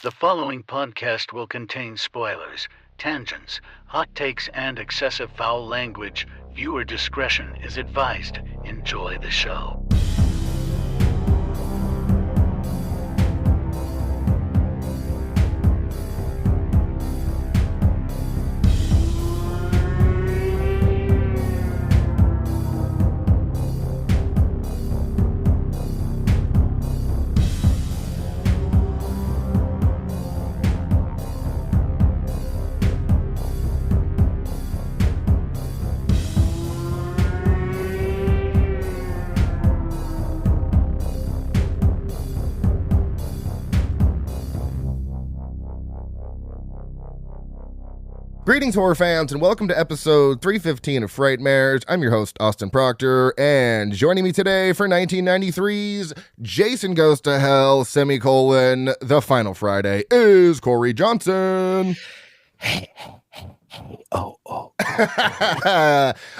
The following podcast will contain spoilers, tangents, hot takes, and excessive foul language. Viewer discretion is advised. Enjoy the show. Greetings, horror fans, and welcome to episode 315 of Frightmares. I'm your host, Austin Proctor, and joining me today for 1993's Jason Goes to Hell, The Final Friday is Cory Johnson.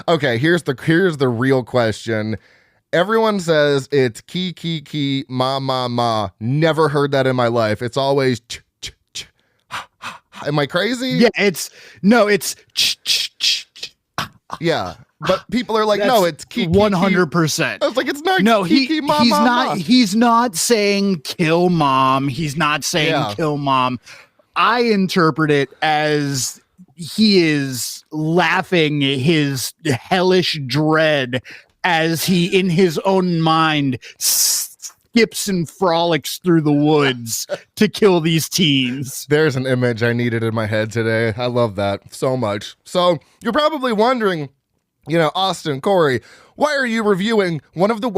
Okay, here's the real question. Everyone says it's key, ma. Never heard that in my life. It's always Am I crazy? Yeah, it's yeah, but people are like, no, it's key 100%. I was like, it's not. No, he's not. He's not saying kill mom. He's not saying kill mom. I interpret it as he is laughing his hellish dread as he, in his own mind, skips and frolics through the woods to kill these teens. There's an image I needed in my head today. I love that so much. So you're probably wondering, Austin, Cory, why are you reviewing one of the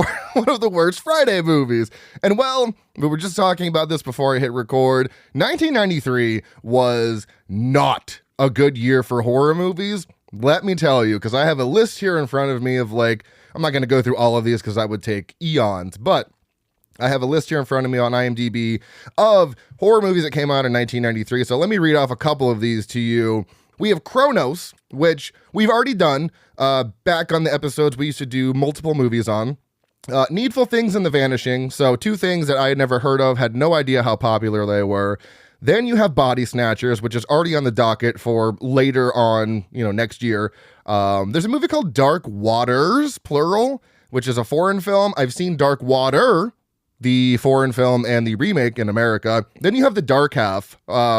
worst Friday movies? And well, we were just talking about this before I hit record. 1993 was not a good year for horror movies. Let me tell you, because I have a list here in front of me of I'm not going to go through all of these because that would take eons, but I have a list here in front of me on IMDb of horror movies that came out in 1993. So let me read off a couple of these to you. We have Kronos, which we've already done back on the episodes we used to do multiple movies on. Needful Things and The Vanishing. So two things that I had never heard of, had no idea how popular they were. Then you have Body Snatchers, which is already on the docket for later on, next year. There's a movie called Dark Waters, plural, which is a foreign film. I've seen Dark Water, the foreign film, and the remake in America. Then you have The Dark Half,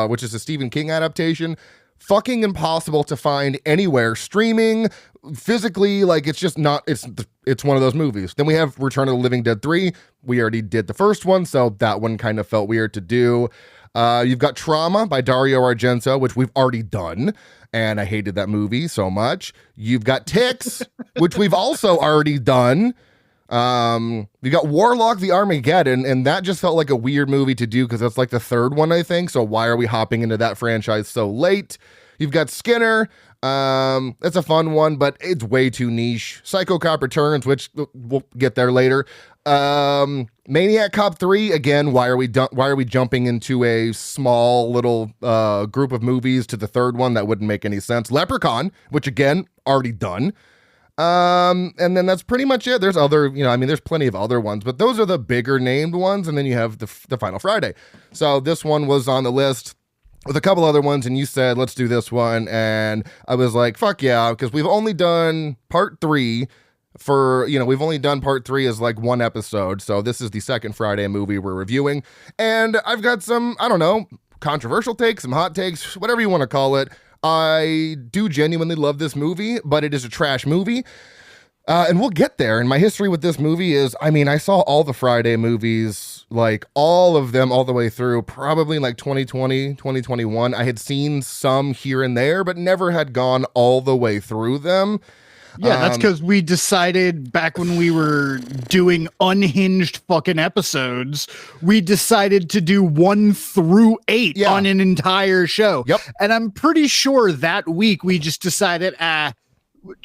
which is a Stephen King adaptation. Fucking impossible to find anywhere streaming physically. It's just not, it's one of those movies. Then we have Return of the Living Dead 3. We already did the first one, so that one kind of felt weird to do. You've got Trauma by Dario Argento, which we've already done, and I hated that movie so much. You've got Ticks, which we've also already done. You got Warlock the Armageddon, and that just felt like a weird movie to do because that's the third one, I think. So why are we hopping into that franchise so late? You've got Skinner. That's a fun one, but it's way too niche. Psycho Cop Returns, which we'll get there later. Maniac Cop 3, again, why are we jumping into a small little group of movies to the third one? That wouldn't make any sense. Leprechaun, which again, already done. And then that's pretty much it. There's other, there's plenty of other ones, but those are the bigger named ones. And then you have the Final Friday. So this one was on the list with a couple other ones, and you said, let's do this one. And I was like, fuck yeah, because we've only done part 3 we've only done part 3 as one episode. So this is the second Friday movie we're reviewing. And I've got some, controversial takes, some hot takes, whatever you want to call it. I do genuinely love this movie, but it is a trash movie. And we'll get there. And my history with this movie is, I saw all the Friday movies, all of them all the way through, probably 2020, 2021. I had seen some here and there, but never had gone all the way through them. Yeah, that's because we decided back when we were doing unhinged fucking episodes, we decided to do 1 through 8 on an entire show. Yep. And I'm pretty sure that week we just decided,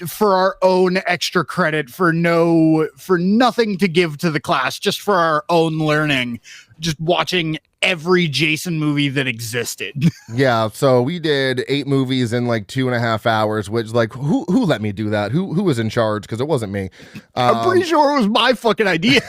for our own extra credit, for nothing to give to the class, just for our own learning, just watching every Jason movie that existed. Yeah, so we did 8 movies in like 2.5 hours, which like who let me do that? Who was in charge? Because it wasn't me. I'm pretty sure it was my fucking idea.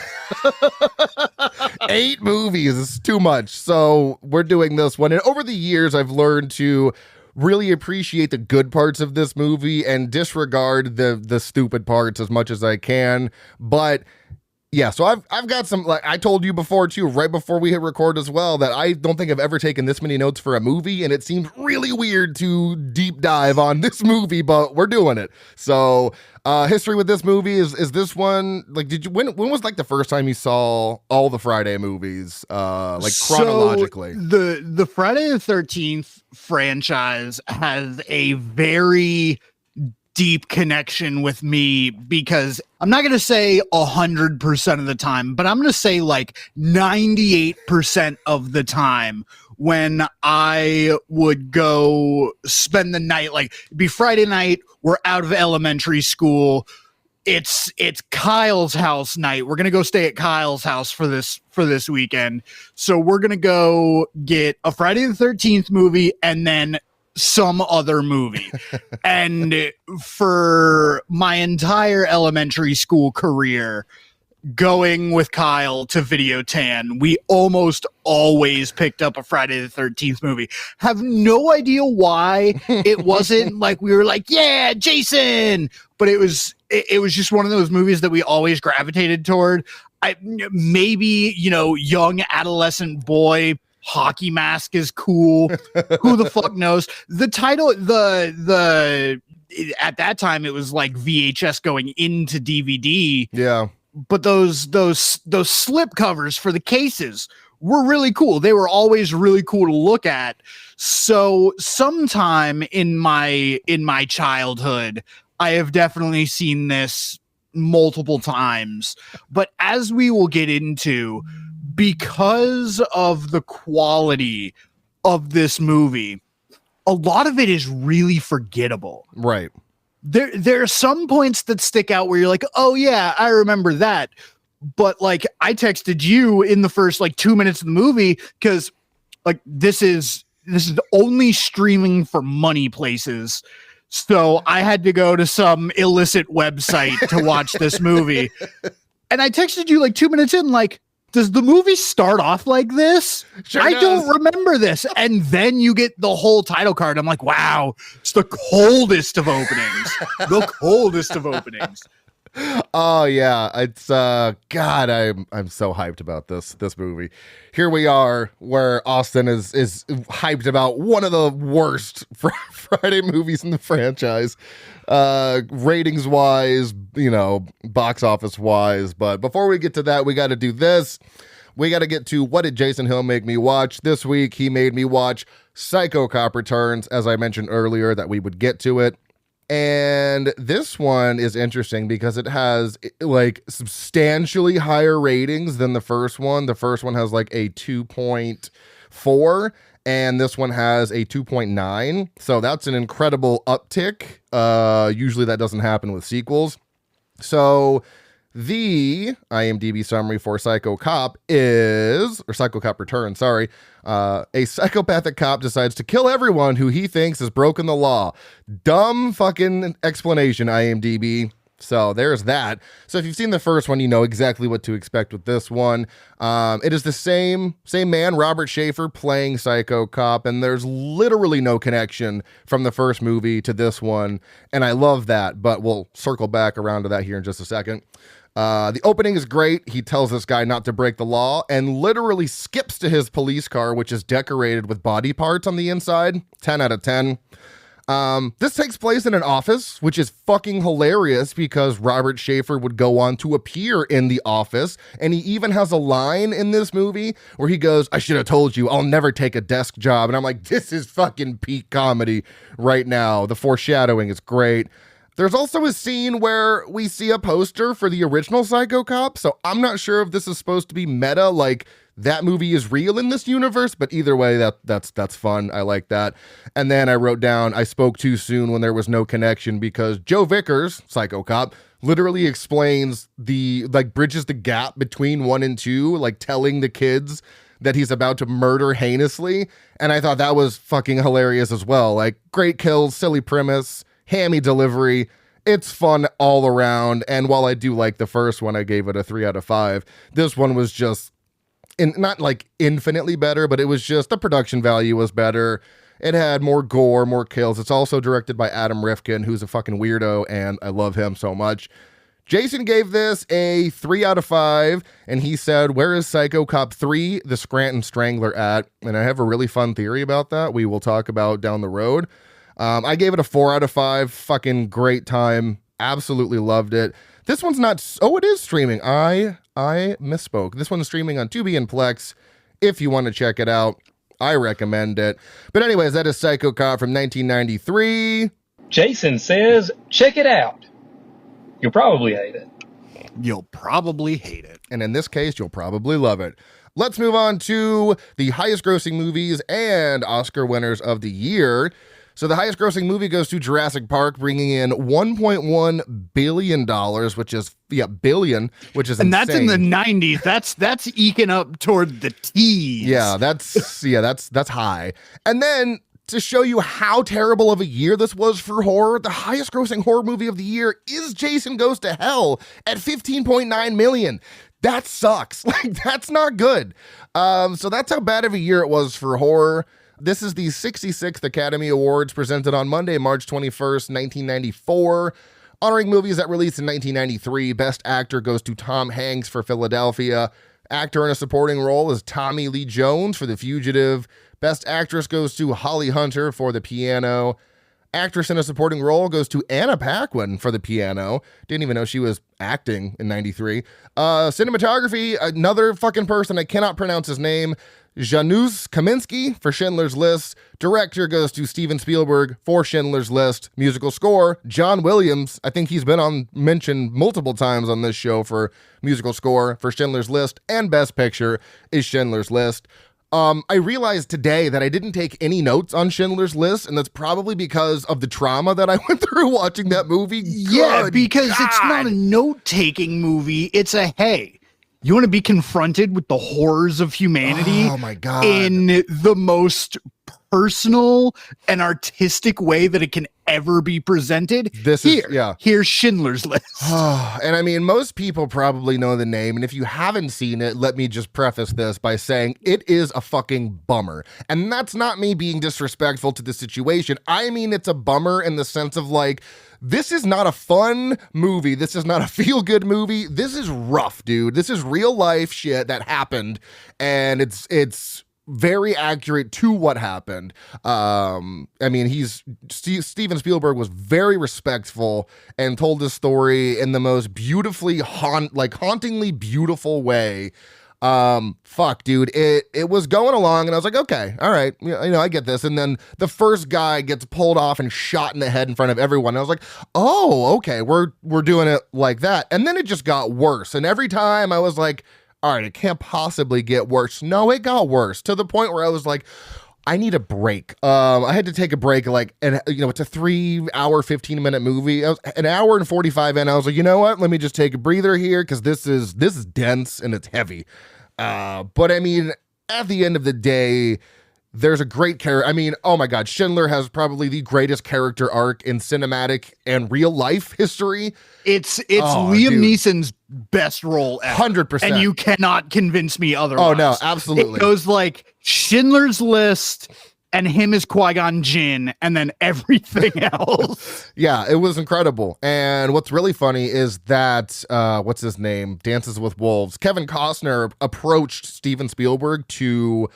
8 movies is too much. So we're doing this one. And over the years, I've learned to really appreciate the good parts of this movie and disregard the stupid parts as much as I can. But yeah, so I've got some, like I told you before too, right before we hit record as well, that I don't think I've ever taken this many notes for a movie, and it seems really weird to deep dive on this movie, but we're doing it. So history with this movie is this one, like, when was like the first time you saw all the Friday movies, like chronologically? So the Friday the 13th franchise has a very deep connection with me, because I'm not going to say 100% of the time, but I'm going to say like 98% of the time when I would go spend the night, like it'd be Friday night, we're out of elementary school. It's Kyle's house night. We're going to go stay at Kyle's house for this weekend. So we're going to go get a Friday the 13th movie and then some other movie. And for my entire elementary school career, going with Kyle to Videotan, we almost always picked up a Friday the 13th movie. Have no idea why. It wasn't like we were like, yeah, Jason, but it was just one of those movies that we always gravitated toward. Maybe, young adolescent boy, hockey mask is cool. Who the fuck knows? The title, at that time it was like VHS going into DVD. Yeah. But those slip covers for the cases were really cool. They were always really cool to look at. So sometime in my childhood, I have definitely seen this multiple times. But as we will get into, because of the quality of this movie, a lot of it is really forgettable. Right. There are some points that stick out where you're like, oh yeah, I remember that. But like, I texted you in the first like 2 minutes of the movie, because like this is only streaming for money places. So I had to go to some illicit website to watch this movie. And I texted you like 2 minutes in, like, does the movie start off like this? Sure I does. don't remember this. And then you get the whole title card. I'm like, wow, it's the coldest of openings. The coldest of openings. Oh yeah, it's God, I'm so hyped about this movie. Here we are, where Austin is hyped about one of the worst Friday movies in the franchise, ratings wise, box office wise. But before we get to that, we got to do this. We got to get to what did Jason Hill make me watch this week? He made me watch Psycho Cop Returns, as I mentioned earlier that we would get to it. And this one is interesting because it has like substantially higher ratings than the first one. The first one has like a 2.4 and this one has a 2.9. So that's an incredible uptick. Usually that doesn't happen with sequels. So the IMDb summary for Psycho Cop Psycho Cop Return, sorry. A psychopathic cop decides to kill everyone who he thinks has broken the law. Dumb fucking explanation, IMDb. So there's that. So if you've seen the first one, you know exactly what to expect with this one. It is the same man, Robert Schaefer, playing Psycho Cop, and there's literally no connection from the first movie to this one, and I love that, but we'll circle back around to that here in just a second. The opening is great. He tells this guy not to break the law and literally skips to his police car, which is decorated with body parts on the inside. 10 out of 10. This takes place in an office, which is fucking hilarious because Robert Schaefer would go on to appear in The Office. And he even has a line in this movie where he goes, I should have told you, I'll never take a desk job. And I'm like, this is fucking peak comedy right now. The foreshadowing is great. There's also a scene where we see a poster for the original Psycho Cop, so I'm not sure if this is supposed to be meta, like that movie is real in this universe, but either way, that's fun. I like that. And then I wrote down, I spoke too soon when there was no connection, because Joe Vickers, Psycho Cop, literally explains bridges the gap between 1 and 2, like telling the kids that he's about to murder heinously. And I thought that was fucking hilarious as well. Like, great kills, silly premise, hammy delivery. It's fun all around. And while I do like the first one, I gave it a 3 out of 5. This one was just not like infinitely better, but it was just the production value was better. It had more gore, more kills. It's also directed by Adam Rifkin, who's a fucking weirdo, and I love him so much. Jason gave this a 3 out of 5, and he said, "Where is Psycho Cop 3, The Scranton Strangler at?" And I have a really fun theory about that we will talk about down the road. I gave it a 4 out of 5. Fucking great time. Absolutely loved it. This one's not... Oh, it is streaming. I misspoke. This one's streaming on Tubi and Plex. If you want to check it out, I recommend it. But anyways, that is Psycho Cop from 1993. Jason says, check it out. You'll probably hate it. You'll probably hate it. And in this case, you'll probably love it. Let's move on to the highest grossing movies and Oscar winners of the year. So the highest grossing movie goes to Jurassic Park, bringing in $1.1 billion, which is, billion, which is and insane. that's in the 90s. That's eking up toward the T's. Yeah, that's high. And then to show you how terrible of a year this was for horror, the highest grossing horror movie of the year is Jason Goes to Hell at $15.9 million. That sucks. Like, that's not good. So that's how bad of a year it was for horror. This is the 66th Academy Awards, presented on Monday, March 21st, 1994. Honoring movies that released in 1993, Best Actor goes to Tom Hanks for Philadelphia. Actor in a supporting role is Tommy Lee Jones for The Fugitive. Best Actress goes to Holly Hunter for The Piano. Actress in a supporting role goes to Anna Paquin for The Piano. Didn't even know she was acting in 93. Cinematography, another fucking person, I cannot pronounce his name, Janusz Kaminski for Schindler's List. Director goes to Steven Spielberg for Schindler's List. Musical score, John Williams. I think he's been mentioned multiple times on this show for musical score for Schindler's List. And Best Picture is Schindler's List. I realized today that I didn't take any notes on Schindler's List, and that's probably because of the trauma that I went through watching that movie. Yeah, Good because God. it's not a note-taking movie. It's a, hey, you want to be confronted with the horrors of humanity Oh my God. in the most personal and artistic way that it can ever be presented. Here's Schindler's List. And I mean, most people probably know the name, and if you haven't seen it, let me just preface this by saying it is a fucking bummer. And that's not me being disrespectful to the situation. I mean, it's a bummer in the sense of, like, this is not a fun movie. This is not a feel-good movie. This is rough, dude. This is real life shit that happened, and it's very accurate to what happened. I mean, Steven Spielberg was very respectful and told this story in the most beautifully hauntingly beautiful way. Fuck, dude, it was going along, and I was like, okay, all right, I get this. And then the first guy gets pulled off and shot in the head in front of everyone. And I was like, oh, okay, we're doing it like that. And then it just got worse. And every time I was like, all right, it can't possibly get worse. No, it got worse to the point where I was like, I need a break. I had to take a break, and it's a 3 hour, 15-minute movie. I was an hour and 45 in. I was like, you know what? Let me just take a breather here, because this is dense and it's heavy. But I mean, at the end of the day, there's a great character. I mean, oh my God, Schindler has probably the greatest character arc in cinematic and real life history. It's Liam Neeson's best role ever. 100%. And you cannot convince me otherwise. Oh no, absolutely. It goes like Schindler's List and him as Qui-Gon Jinn, and then everything else. Yeah, it was incredible. And what's really funny is that, what's his name? Dances with Wolves. Kevin Costner approached Steven Spielberg to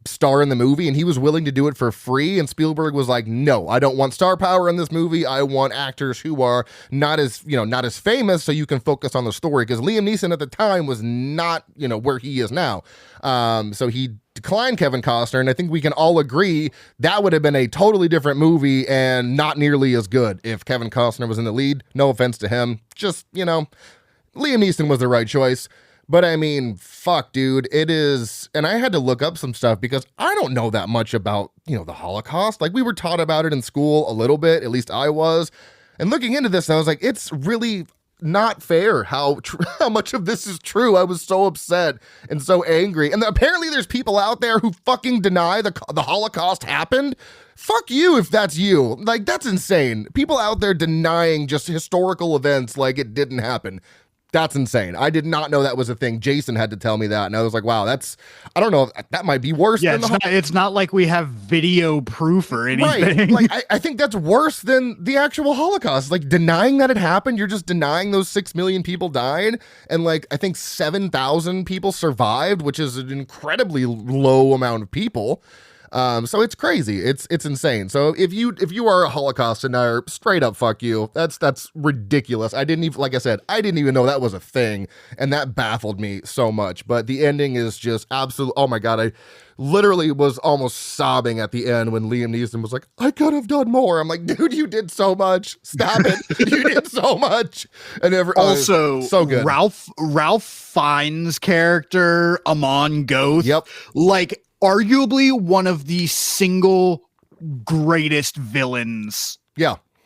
star in the movie, and he was willing to do it for free. And Spielberg was like, no, I don't want star power in this movie. I want actors who are not as famous, so you can focus on the story. Because Liam Neeson at the time was not, where he is now. So he declined Kevin Costner, and I think we can all agree that would have been a totally different movie and not nearly as good if Kevin Costner was in the lead. No offense to him. Just, Liam Neeson was the right choice. But I mean, fuck, dude, it is, and I had to look up some stuff because I don't know that much about, the Holocaust. Like, we were taught about it in school a little bit, at least I was. And looking into this, I was like, it's really not fair how much of this is true. I was so upset and so angry. And apparently there's people out there who fucking deny the Holocaust happened. Fuck you if that's you. Like, that's insane. People out there denying just historical events like it didn't happen. That's insane. I did not know that was a thing. Jason had to tell me that. And I was like, wow, I don't know. That might be worse than it's not like we have video proof or anything. Right. Like, I think that's worse than the actual Holocaust. Like, denying that it happened, you're just denying those 6 million people died. And like, I think 7,000 people survived, which is an incredibly low amount of people. So it's crazy. It's insane. So if you are a Holocaust denier, straight up fuck you. That's ridiculous. I didn't even know that was a thing, and that baffled me so much. But the ending is just absolute. Oh my God, I literally was almost sobbing at the end when Liam Neeson was like, I could have done more. I'm like, dude, you did so much. Stop it. You did so much. And also so good. Ralph Fiennes' character, Amon Goth. Yep. Like, arguably one of the single greatest villains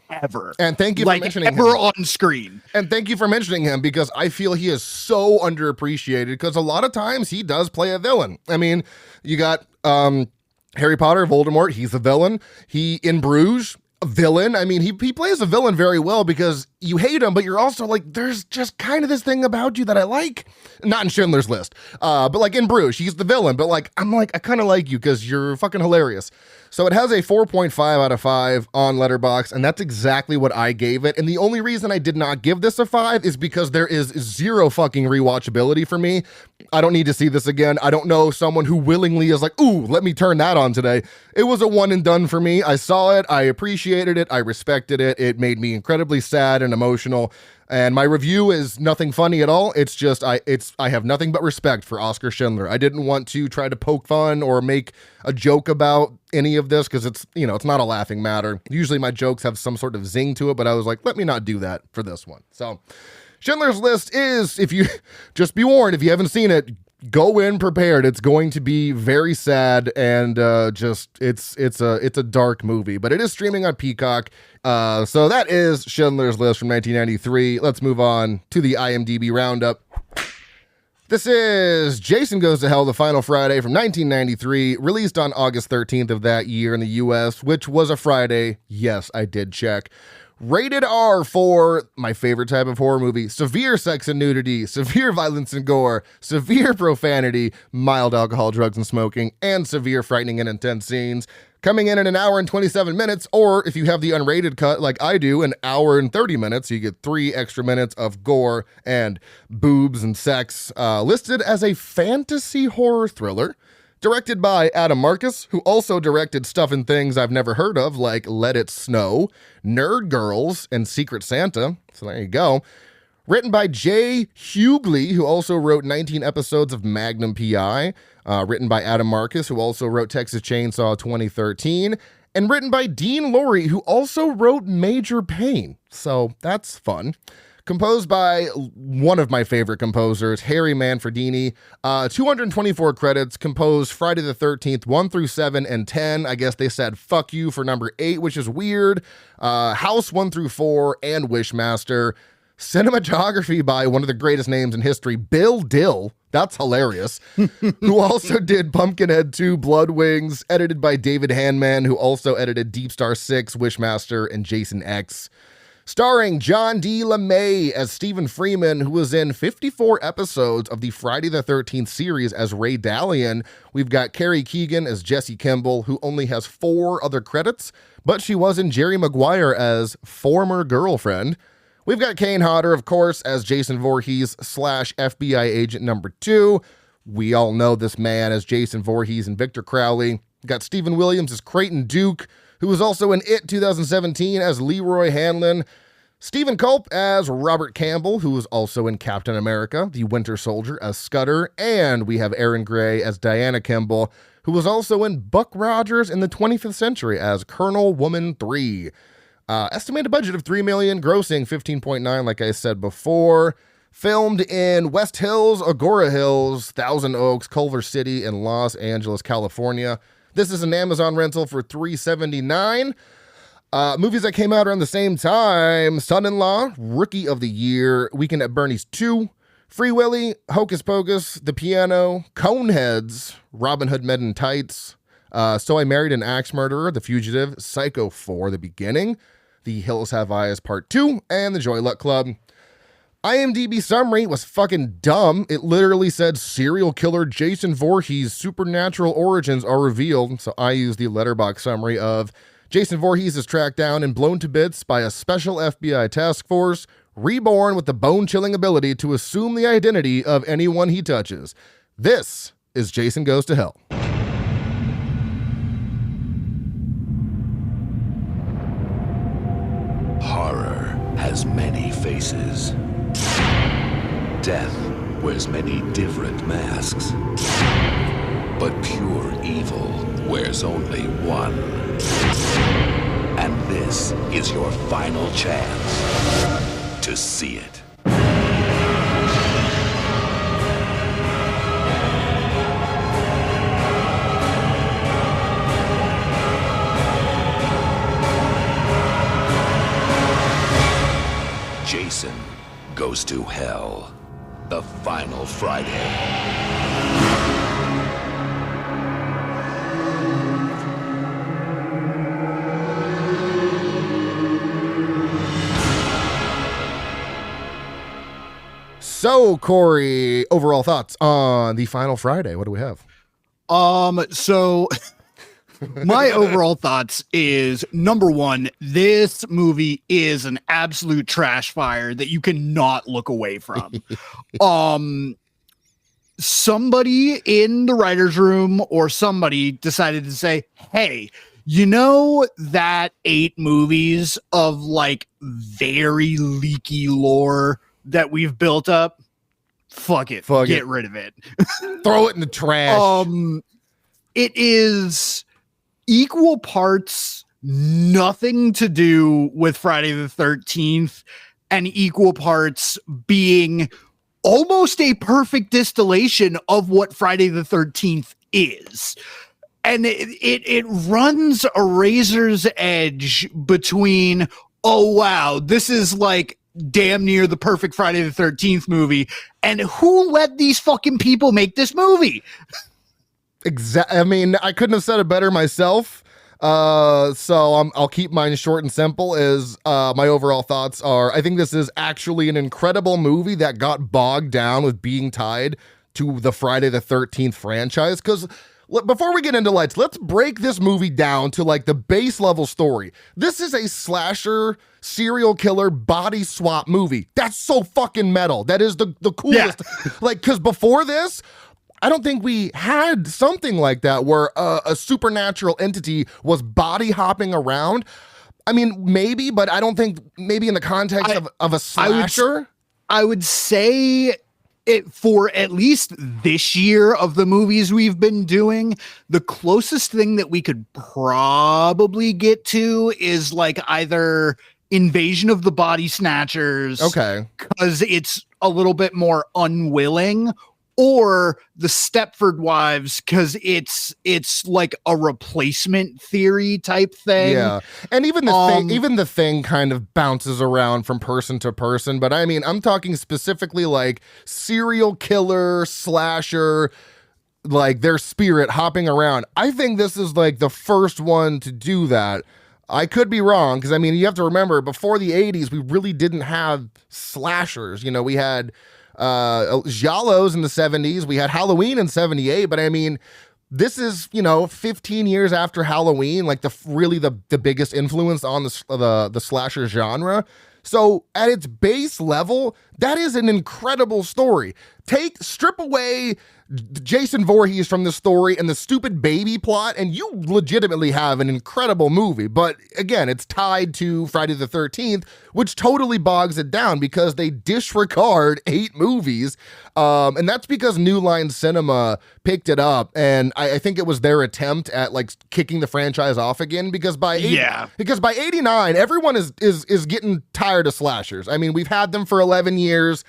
ever. And thank you for mentioning him. Ever on screen. And thank you for mentioning him, because I feel he is so underappreciated, because a lot of times he does play a villain. I mean, you got Harry Potter, Voldemort, he's a villain. He, in Bruges, a villain. I mean, he plays a villain very well, because you hate him, but you're also like, there's just kind of this thing about you that I like. Not in Schindler's List, but like in Bruges, he's the villain, but like, I'm like, I kind of like you because you're fucking hilarious. So it has a 4.5 out of 5 on Letterboxd, and that's exactly what I gave it. And the only reason I did not give this a 5 is because there is zero fucking rewatchability for me. I don't need to see this again. I don't know someone who willingly is like, ooh, let me turn that on today. It was a one and done for me. I saw it. I appreciated it. I respected it. It made me incredibly sad and emotional. And my review is nothing funny at all. It's just, I have nothing but respect for Oskar Schindler. I didn't want to try to poke fun or make a joke about any of this, because it's not a laughing matter. Usually my jokes have some sort of zing to it, but I was like, let me not do that for this one. So Schindler's List is, if you just be warned, if you haven't seen it, go in prepared. It's going to be very sad, and it's a dark movie, but it is streaming on Peacock. So that is Schindler's List from 1993. Let's move on to the IMDb Roundup. This is Jason Goes to Hell, The Final Friday from 1993, released on August 13th of that year in the US, which was a Friday. Yes, I did check. Rated R for my favorite type of horror movie: severe sex and nudity, severe violence and gore, severe profanity, mild alcohol, drugs, and smoking, and severe frightening and intense scenes. Coming in at an hour and 27 minutes, or if you have the unrated cut like I do, an hour and 30 minutes, you get 3 extra minutes of gore and boobs and sex. Listed as a fantasy horror thriller. Directed by Adam Marcus, who also directed stuff and things I've never heard of, like Let It Snow, Nerd Girls, and Secret Santa. So there you go. Written by Jay Hughley, who also wrote 19 episodes of Magnum P.I. Written by Adam Marcus, who also wrote Texas Chainsaw 2013. And written by Dean Lorey, who also wrote Major Payne. So that's fun. Composed by one of my favorite composers, Harry Manfredini. 224 credits, composed Friday the 13th, 1 through 7 and 10. I guess they said fuck you for number 8, which is weird. House 1 through 4 and Wishmaster. Cinematography by one of the greatest names in history, Bill Dill. That's hilarious. Who also did Pumpkinhead 2, Blood Wings. Edited by David Handman, who also edited Deep Star 6, Wishmaster, and Jason X. Starring John D. LeMay as Stephen Freeman, who was in 54 episodes of the Friday the 13th series as Ray Dallion. We've got Carrie Keegan as Jessie Kimball, who only has 4 other credits, but she was in Jerry Maguire as former girlfriend. We've got Kane Hodder, of course, as Jason Voorhees / FBI agent number 2. We all know this man as Jason Voorhees and Victor Crowley. We got Stephen Williams as Creighton Duke, who was also in It 2017 as Leroy Hanlon. Stephen Culp as Robert Campbell, who was also in Captain America, the Winter Soldier, as Scudder. And we have Erin Gray as Diana Kimball, who was also in Buck Rogers in the 25th Century as Colonel Woman 3. Estimated budget of $3 million, grossing 15.9, like I said before. Filmed in West Hills, Agora Hills, Thousand Oaks, Culver City, and Los Angeles, California. This is an Amazon rental for $379. Movies that came out around the same time: Son-in-Law, Rookie of the Year, Weekend at Bernie's 2, Free Willy, Hocus Pocus, The Piano, Coneheads, Robin Hood Men in Tights, So I Married an Axe Murderer, The Fugitive, Psycho 4, The Beginning, The Hills Have Eyes Part 2, and The Joy Luck Club. IMDb summary was fucking dumb. It literally said serial killer Jason Voorhees' supernatural origins are revealed. So I used the letterbox summary of Jason Voorhees is tracked down and blown to bits by a special FBI task force, reborn with the bone-chilling ability to assume the identity of anyone he touches. This is Jason Goes to Hell. Horror has many faces. Death wears many different masks. But pure evil wears only one. And this is your final chance to see it. Jason Goes to Hell, the final Friday. So, Corey, overall thoughts on the final Friday? What do we have? So my overall thoughts is, number one, this movie is an absolute trash fire that you cannot look away from. Somebody in the writer's room or somebody decided to say, hey, you know that 8 movies of like very leaky lore that we've built up? Fuck it. Get rid of it. Throw it in the trash. It is equal parts nothing to do with Friday the 13th and equal parts being almost a perfect distillation of what Friday the 13th is. And it runs a razor's edge between, oh wow, this is like damn near the perfect Friday the 13th movie, and who let these fucking people make this movie? Exactly. I mean, I couldn't have said it better myself. So I'll keep mine short and simple. My overall thoughts are, I think this is actually an incredible movie that got bogged down with being tied to the Friday the 13th franchise. Because before we get into lights, let's break this movie down to like the base level story. This is a slasher serial killer body swap movie. That's so fucking metal. That is the coolest. Yeah. Like, because before this, I don't think we had something like that where a supernatural entity was body hopping around. I mean, maybe, but I don't think maybe in the context of a slasher. I would say it, for at least this year of the movies we've been doing, the closest thing that we could probably get to is like either Invasion of the Body Snatchers. Okay. Because it's a little bit more unwilling, or the Stepford Wives, because it's like a replacement theory type thing. Yeah, and even the thing kind of bounces around from person to person. But I mean, I'm talking specifically like serial killer, slasher, like their spirit hopping around. I think this is like the first one to do that. I could be wrong, because I mean, you have to remember, before the 80s, we really didn't have slashers. You know, we had Giallos in the 70s, we had Halloween in 78, but I mean, this is, 15 years after Halloween, like the biggest influence on the slasher genre. So at its base level, That is an incredible story. Strip away Jason Voorhees from the story and the stupid baby plot, and you legitimately have an incredible movie. But again, it's tied to Friday the 13th, which totally bogs it down because they disregard 8 movies. And that's because New Line Cinema picked it up, and I think it was their attempt at like kicking the franchise off again, because by 89, everyone is getting tired of slashers. I mean, we've had them for 11 years.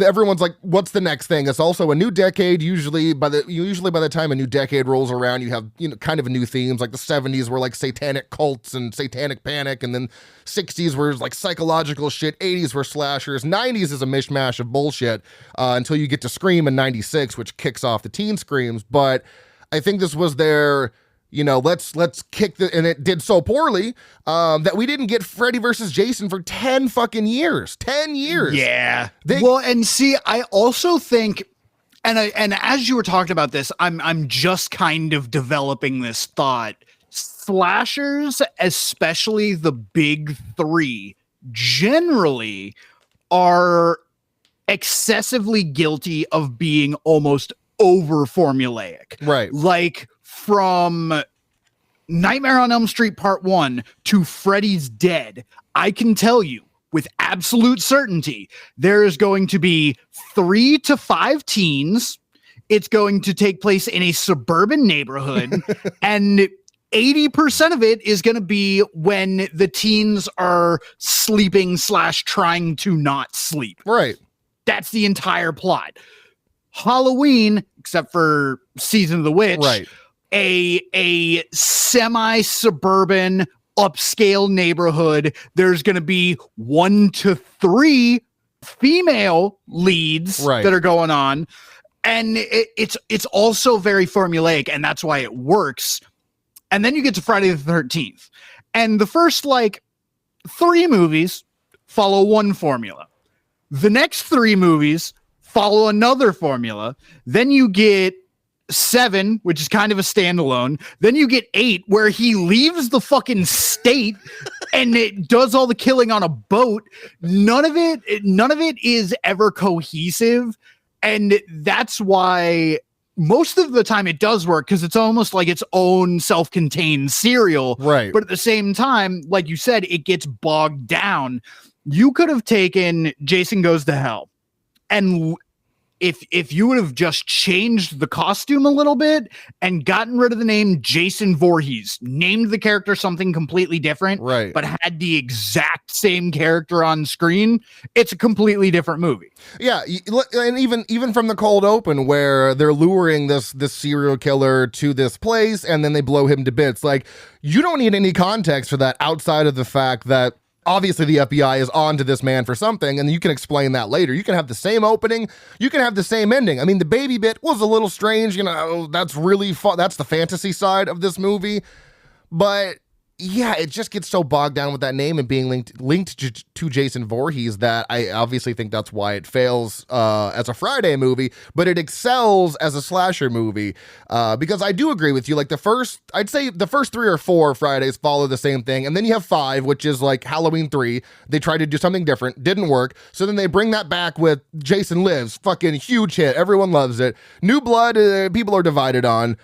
Everyone's like, what's the next thing? It's also a new decade. Usually by the time a new decade rolls around, you have, kind of new themes. Like the 70s were like satanic cults and satanic panic, and then 60s were like psychological shit. 80s were slashers. 90s is a mishmash of bullshit until you get to Scream in 96, which kicks off the teen Screams. But I think this was their, let's kick and it did so poorly that we didn't get Freddy versus Jason for 10 fucking years. 10 years. Yeah. And see, I also think, and as you were talking about this, I'm just kind of developing this thought. Slashers, especially the big 3, generally are excessively guilty of being almost over formulaic. Right. Like, from Nightmare on Elm Street Part 1 to Freddy's Dead, I can tell you with absolute certainty there is going to be 3 to 5 teens. It's going to take place in a suburban neighborhood, and 80% of it is going to be when the teens are sleeping / trying to not sleep. Right. That's the entire plot. Halloween, except for Season of the Witch, right. A semi-suburban upscale neighborhood. There's going to be 1 to 3 female leads that are going on, and it's also very formulaic, and that's why it works. And then you get to Friday the 13th, and the first 3 movies follow one formula. The next 3 movies follow another formula. Then you get 7, which is kind of a standalone. Then you get 8, where he leaves the fucking state and it does all the killing on a boat. None of it is ever cohesive, and that's why most of the time it does work, because it's almost like its own self-contained serial. Right. But at the same time, like you said, it gets bogged down. You could have taken Jason Goes to Hell, and if you would have just changed the costume a little bit and gotten rid of the name Jason Voorhees, named the character something completely different, right, but had the exact same character on screen, it's a completely different movie. Yeah, and even from the cold open, where they're luring this serial killer to this place and then they blow him to bits, like, you don't need any context for that outside of the fact that obviously the FBI is on to this man for something, and you can explain that later. You can have the same opening, you can have the same ending. I mean, the baby bit was a little strange, that's really fun. That's the fantasy side of this movie. But yeah, it just gets so bogged down with that name and being linked to Jason Voorhees that I obviously think that's why it fails as a Friday movie, but it excels as a slasher movie, because I do agree with you. Like I'd say the first 3 or 4 Fridays follow the same thing, and then you have 5, which is like Halloween 3. They tried to do something different, didn't work, so then they bring that back with Jason Lives, fucking huge hit, everyone loves it. New Blood, people are divided on,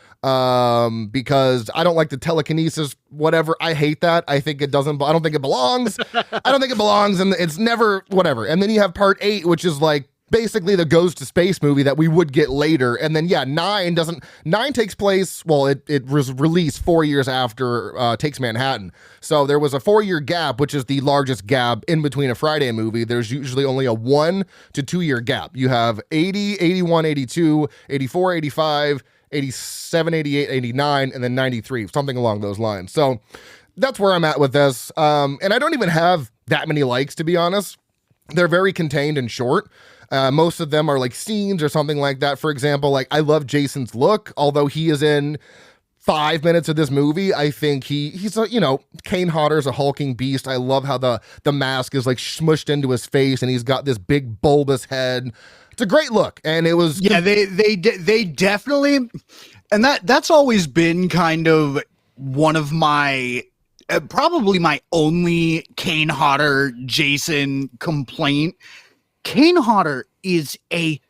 because I don't like the telekinesis, whatever. I hate that. I don't think it belongs. I don't think it belongs, and it's never whatever. And then you have part 8, which is like basically the goes to space movie that we would get later. And then 9 takes place, well, it was released 4 years after Takes Manhattan. So there was a 4-year gap, which is the largest gap in between a Friday movie. There's usually only a 1 to 2 year gap. You have 80, 81, 82, 84, 85, 87, 88, 89, and then 93, something along those lines. So that's where I'm at with this. And I don't even have that many likes, to be honest. They're very contained and short. Most of them are like scenes or something like that. For example, like, I love Jason's look, although he is in 5 minutes of this movie. I think he's a, Kane Hodder's a hulking beast. I love how the mask is like smushed into his face and he's got this big bulbous head. It's a great look, and it was they definitely, and that's always been kind of one of my probably my only Kane Hodder Jason complaint Kane Hodder is a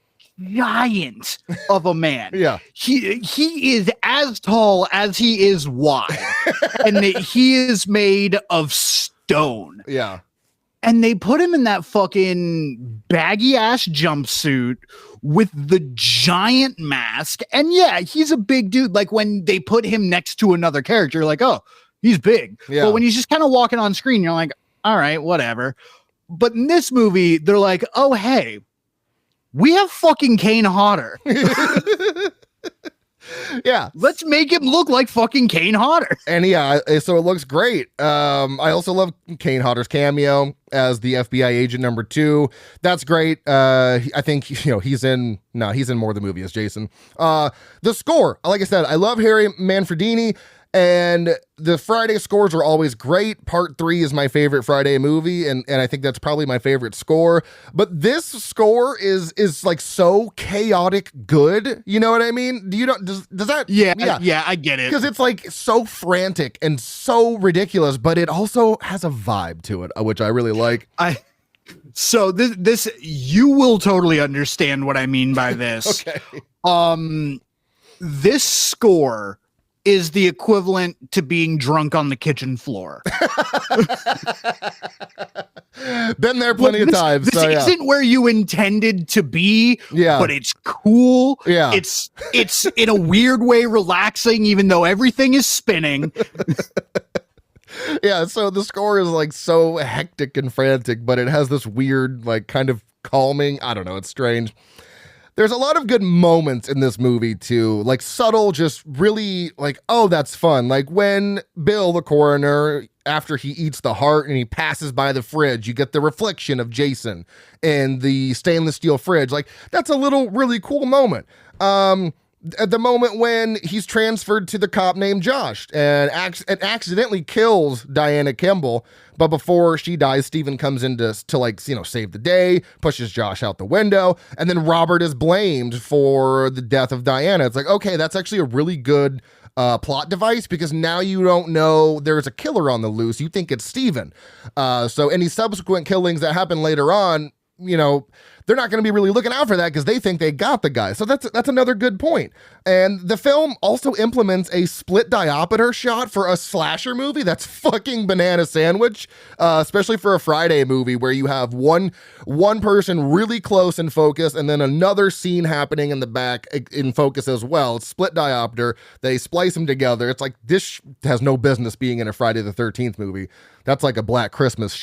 giant of a man. Yeah. He is as tall as he is wide. And he is made of stone. Yeah. And they put him in that fucking baggy ass jumpsuit with the giant mask. And yeah, he's a big dude. Like when they put him next to another character, you're like, oh, he's big. Yeah. But when he's just kind of walking on screen, you're like, all right, whatever. But in this movie, they're like, oh, hey, we have fucking Kane Hodder. Yeah. Let's make him look like fucking Kane Hodder. And yeah, so it looks great. I also love Kane Hodder's cameo as the FBI agent number 2. That's great. I think, he's in more of the movie as Jason. The score, like I said, I love Harry Manfredini. And the Friday scores are always great. Part 3 is my favorite Friday movie, and I think that's probably my favorite score. But this score is like so chaotic good. You know what I mean? Does that? Yeah, I get it. Because it's like so frantic and so ridiculous, but it also has a vibe to it, which I really like. So this you will totally understand what I mean by this. Okay. This score is the equivalent to being drunk on the kitchen floor. Been there plenty of times. This isn't where you intended to be, but it's cool. Yeah. It's in a weird way relaxing, even though everything is spinning. Yeah, so the score is like so hectic and frantic, but it has this weird, like kind of calming, I don't know, it's strange. There's a lot of good moments in this movie too, like subtle, just really like, oh, that's fun. Like when Bill, the coroner, after he eats the heart and he passes by the fridge, you get the reflection of Jason in the stainless steel fridge. Like that's a little really cool moment. At the moment when he's transferred to the cop named Josh and accidentally kills Diana Kimball, but before she dies, Steven comes in to save the day, pushes Josh out the window, and then Robert is blamed for the death of Diana. It's like, okay, that's actually a really good plot device because now you don't know there's a killer on the loose. You think it's Steven. So any subsequent killings that happen later on, they're not going to be really looking out for that because they think they got the guy. So that's another good point. And the film also implements a split diopter shot for a slasher movie. That's fucking banana sandwich, especially for a Friday movie where you have one person really close in focus and then another scene happening in the back in focus as well. It's split diopter. They splice them together. It's like this has no business being in a Friday the 13th movie. That's like a Black Christmas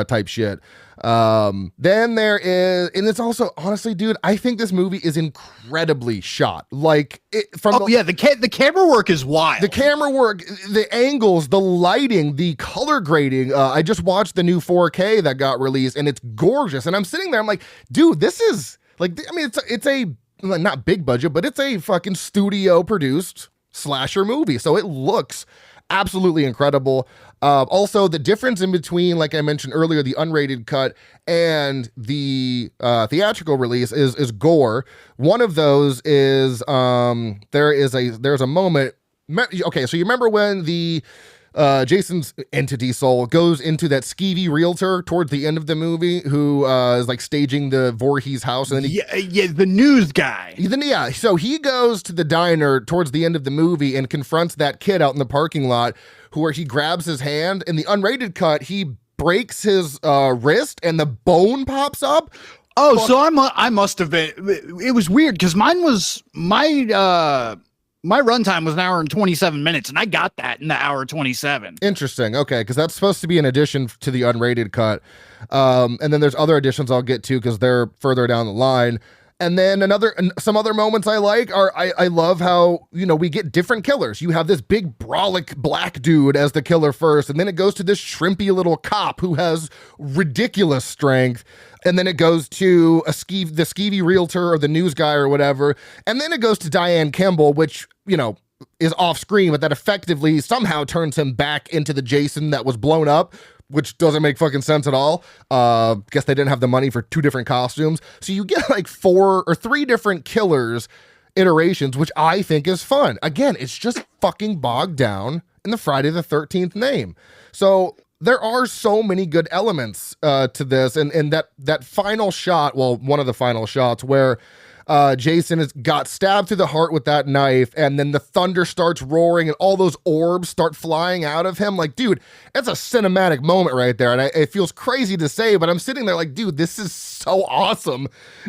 type shit. Then there is, and it's also, honestly, dude, I think this movie is incredibly shot. Like, the camera work is wild. The camera work, the angles, the lighting, the color grading. I just watched the new 4K that got released, and it's gorgeous. And I'm sitting there, I'm like, dude, this is like, I mean, it's a not big budget, but it's a fucking studio produced slasher movie. So it looks absolutely incredible. Also, the difference in between, like I mentioned earlier, the unrated cut and the theatrical release is gore. One of those is there's a moment. Okay, so you remember when the Jason's entity soul goes into that skeevy realtor towards the end of the movie who is like staging the Voorhees house, and then the news guy. So he goes to the diner towards the end of the movie and confronts that kid out in the parking lot, where he grabs his hand. In the unrated cut, he breaks his wrist and the bone pops up. Oh, so I must have been. It was weird because my runtime was an hour and 27 minutes, and I got that in the hour 27. Interesting. Okay, because that's supposed to be an addition to the unrated cut. And then there's other additions I'll get to because they're further down the line. And then some other moments I like are, I love how, we get different killers. You have this big brolic black dude as the killer first, and then it goes to this shrimpy little cop who has ridiculous strength. And then it goes to the skeevy realtor or the news guy or whatever. And then it goes to Diane Kimball, which, is off screen, but that effectively somehow turns him back into the Jason that was blown up, which doesn't make fucking sense at all. Guess they didn't have the money for 2 different costumes. So you get like 4 or 3 different killers iterations, which I think is fun. Again, it's just fucking bogged down in the Friday the 13th name. So there are so many good elements to this, and that final shot, well, one of the final shots where Jason has got stabbed through the heart with that knife, and then the thunder starts roaring and all those orbs start flying out of him. Like, dude, that's a cinematic moment right there. And it feels crazy to say, but I'm sitting there like, dude, this is so awesome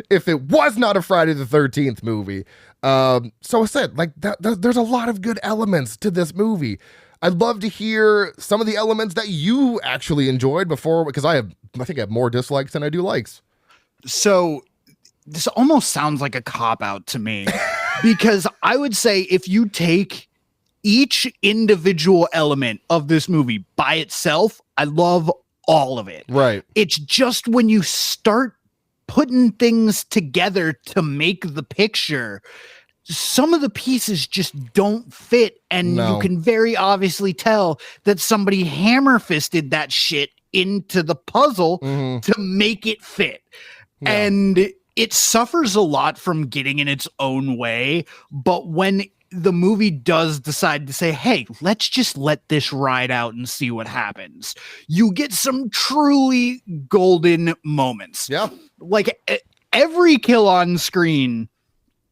if it was not a Friday the 13th movie. So I said, like, there's a lot of good elements to this movie. I'd love to hear some of the elements that you actually enjoyed before, because I think I have more dislikes than I do likes. So this almost sounds like a cop-out to me, because I would say if you take each individual element of this movie by itself, I love all of it. Right. It's just when you start putting things together to make the picture, some of the pieces just don't fit, and you can very obviously tell that somebody hammer-fisted that shit into the puzzle to make it fit. Yeah. And it suffers a lot from getting in its own way, but when the movie does decide to say, hey, let's just let this ride out and see what happens, you get some truly golden moments. Yeah. Like, every kill on screen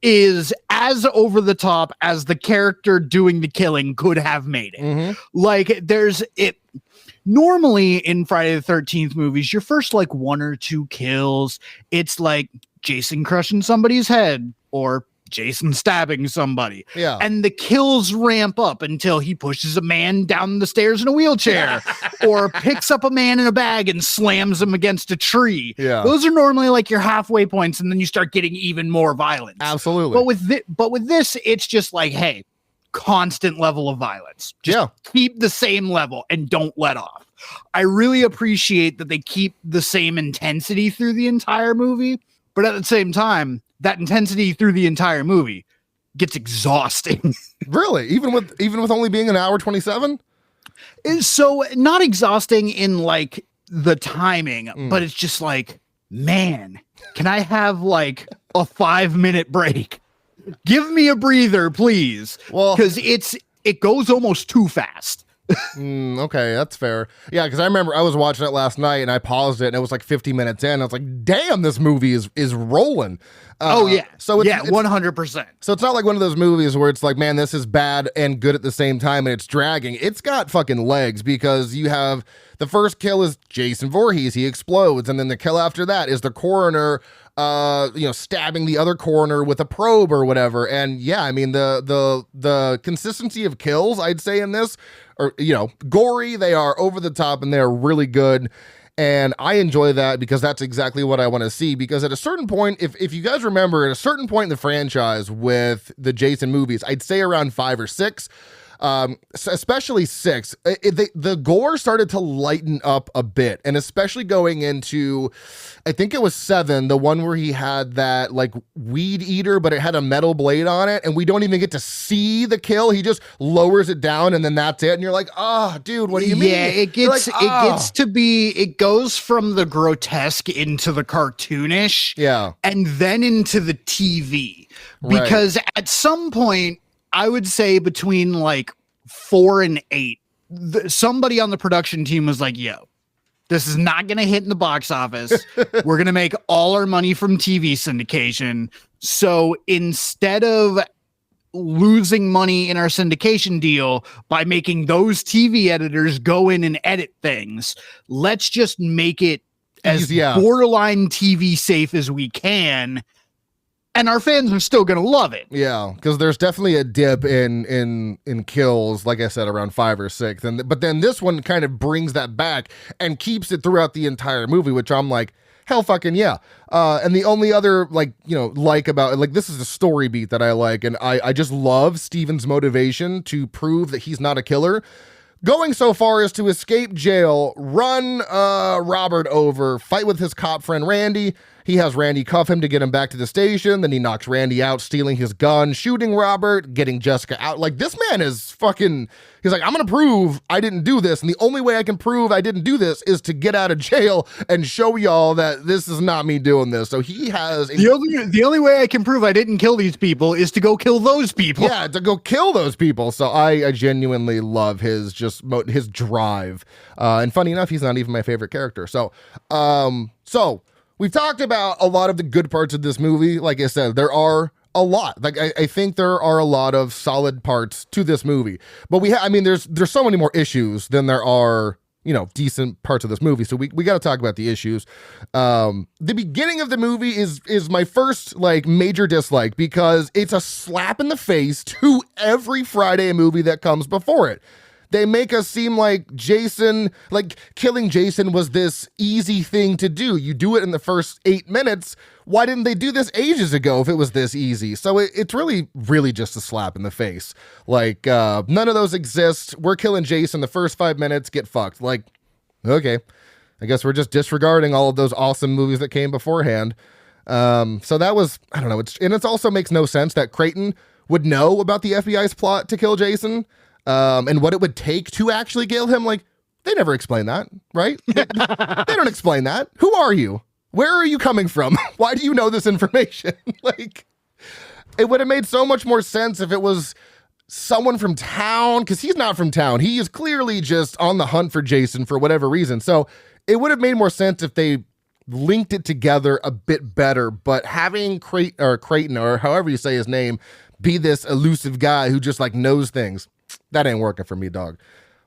is as over the top as the character doing the killing could have made it. Like, normally in Friday the 13th movies, your first like one or two kills, it's like Jason crushing somebody's head or Jason stabbing somebody. Yeah. And the kills ramp up until he pushes a man down the stairs in a wheelchair or picks up a man in a bag and slams him against a tree. Yeah. Those are normally like your halfway points, and then you start getting even more violence. Absolutely. But with this, it's just like, hey, constant level of violence. Just keep the same level and don't let off. I really appreciate that they keep the same intensity through the entire movie, but at the same time, that intensity through the entire movie gets exhausting. Really? Even with only being an hour 27? So not exhausting in like the timing, but it's just like, man, can I have like a 5-minute break? Give me a breather, please. Well, because it goes almost too fast. Okay, that's fair. Yeah, because I remember I was watching it last night and I paused it and it was like 50 minutes in. I was like, damn, this movie is rolling. So it's 100%. So it's not like one of those movies where it's like, man, this is bad and good at the same time and it's dragging. It's got fucking legs, because you have the first kill is Jason Voorhees. He explodes. And then the kill after that is the coroner stabbing the other coroner with a probe or whatever. And yeah, I mean, the consistency of kills, I'd say, in this are, gory. They are over the top and they're really good. And I enjoy that because that's exactly what I want to see. Because at a certain point, if you guys remember, at a certain point in the franchise with the Jason movies, I'd say around 5 or 6, especially 6, the gore started to lighten up a bit. And especially going into, I think it was 7, the one where he had that like weed eater, but it had a metal blade on it, and we don't even get to see the kill. He just lowers it down and then that's it. And you're like, oh, dude, what do you mean? Yeah, it gets to be, it goes from the grotesque into the cartoonish. Yeah. And then into the TV. Because at some point, I would say between like 4 and 8, somebody on the production team was like, yo, this is not going to hit in the box office. We're going to make all our money from TV syndication. So instead of losing money in our syndication deal by making those TV editors go in and edit things, let's just make it as borderline TV safe as we can. And our fans are still going to love it. Yeah, because there's definitely a dip in kills, like I said, around 5 or 6. But then this one kind of brings that back and keeps it throughout the entire movie, which I'm like, hell fucking yeah. And the only other, about, this is a story beat that I like, and I just love Steven's motivation to prove that he's not a killer. Going so far as to escape jail, run Robert over, fight with his cop friend Randy. He has Randy cuff him to get him back to the station. Then he knocks Randy out, stealing his gun, shooting Robert, getting Jessica out. Like, this man is fucking, he's like, I'm going to prove I didn't do this. And the only way I can prove I didn't do this is to get out of jail and show y'all that this is not me doing this. So he has the only way I can prove I didn't kill these people is to go kill those people. Yeah, to go kill those people. So I genuinely love his drive. And funny enough, he's not even my favorite character. So we've talked about a lot of the good parts of this movie. Like I said, there are a lot. Like I think there are a lot of solid parts to this movie. But there's so many more issues than there are, decent parts of this movie. So we got to talk about the issues. The beginning of the movie is my first major dislike because it's a slap in the face to every Friday movie that comes before it. They make us seem like killing Jason was this easy thing to do. You do it in the first 8 minutes. Why didn't they do this ages ago if it was this easy? So it's really, really just a slap in the face. None of those exist. We're killing Jason the first 5 minutes, get fucked. Okay, I guess we're just disregarding all of those awesome movies that came beforehand. So that was, I don't know. It also makes no sense that Creighton would know about the FBI's plot to kill Jason. And what it would take to actually kill him. They never explain that, right? They don't explain that. Who are you? Where are you coming from? Why do you know this information? It would have made so much more sense if it was someone from town, because he's not from town. He is clearly just on the hunt for Jason for whatever reason. So it would have made more sense if they linked it together a bit better. But having Creighton, or however you say his name, be this elusive guy who just knows things, that ain't working for me, dog.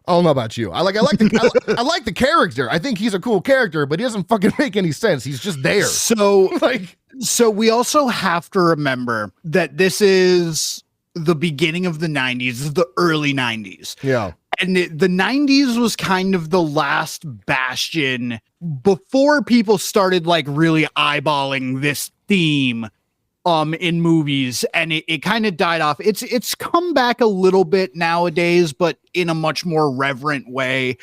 I don't know about you. I like the character. I think he's a cool character, but he doesn't fucking make any sense. He's just there. So we also have to remember that this is the beginning of the 90s, the early 90s. Yeah. And the 90s was kind of the last bastion before people started really eyeballing this theme in movies, and it kind of died off. It's come back a little bit nowadays, but in a much more reverent way.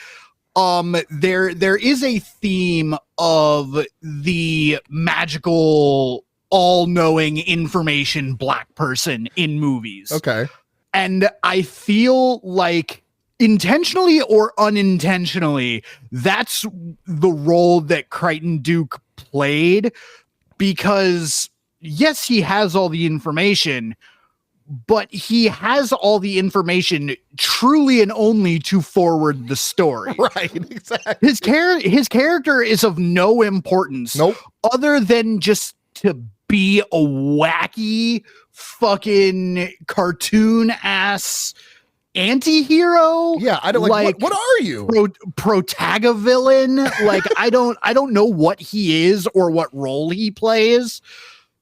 There is a theme of the magical, all-knowing information black person in movies. Okay. And I feel like intentionally or unintentionally, that's the role that Crichton Duke played, because yes, he has all the information, but he has all the information truly and only to forward the story. Right, exactly. His character is of no importance. Nope. Other than just to be a wacky fucking cartoon ass anti-hero. Yeah, I don't what are you? Protaga villain. I don't know what he is or what role he plays,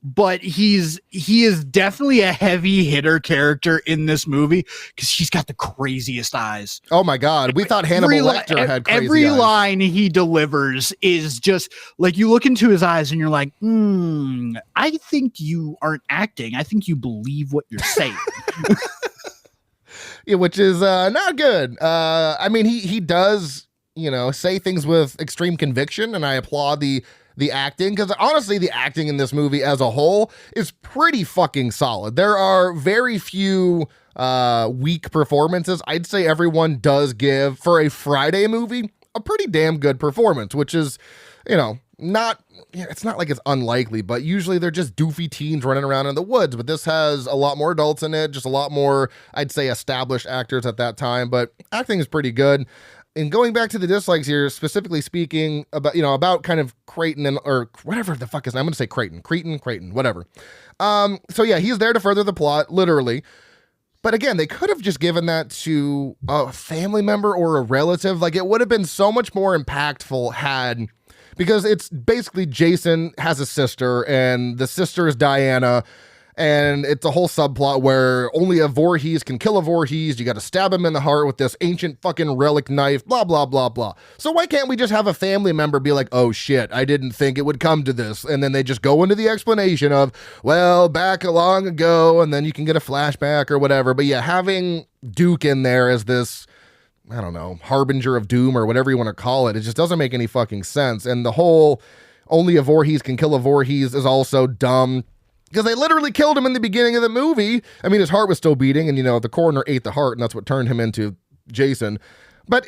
but he is definitely a heavy hitter character in this movie because he's got the craziest eyes. Oh my God. We thought Hannibal Lecter had crazy every eyes. line he delivers is just you look into his eyes and you're like, I think you aren't acting. I think you believe what you're saying. Yeah, which is not good. He does, say things with extreme conviction, and I applaud the acting, because honestly, the acting in this movie as a whole is pretty fucking solid. There are very few weak performances. I'd say everyone does give, for a Friday movie, a pretty damn good performance, which is, it's not like it's unlikely, but usually they're just doofy teens running around in the woods. But this has a lot more adults in it, just a lot more, I'd say, established actors at that time. But acting is pretty good. And going back to the dislikes here, specifically speaking about kind of Creighton or whatever the fuck is, I'm going to say Creighton, whatever. So yeah, he's there to further the plot, literally. But again, they could have just given that to a family member or a relative. It would have been so much more impactful because it's basically Jason has a sister, and the sister is Diana, and it's a whole subplot where only a Voorhees can kill a Voorhees. You got to stab him in the heart with this ancient fucking relic knife, blah, blah, blah, blah. So why can't we just have a family member be like, oh shit, I didn't think it would come to this. And then they just go into the explanation of, well, back a long ago, and then you can get a flashback or whatever. But yeah, having Duke in there as this, I don't know, harbinger of doom or whatever you want to call it, it just doesn't make any fucking sense. And the whole only a Voorhees can kill a Voorhees is also dumb. Because they literally killed him in the beginning of the movie. I mean, his heart was still beating, and, the coroner ate the heart, and that's what turned him into Jason. But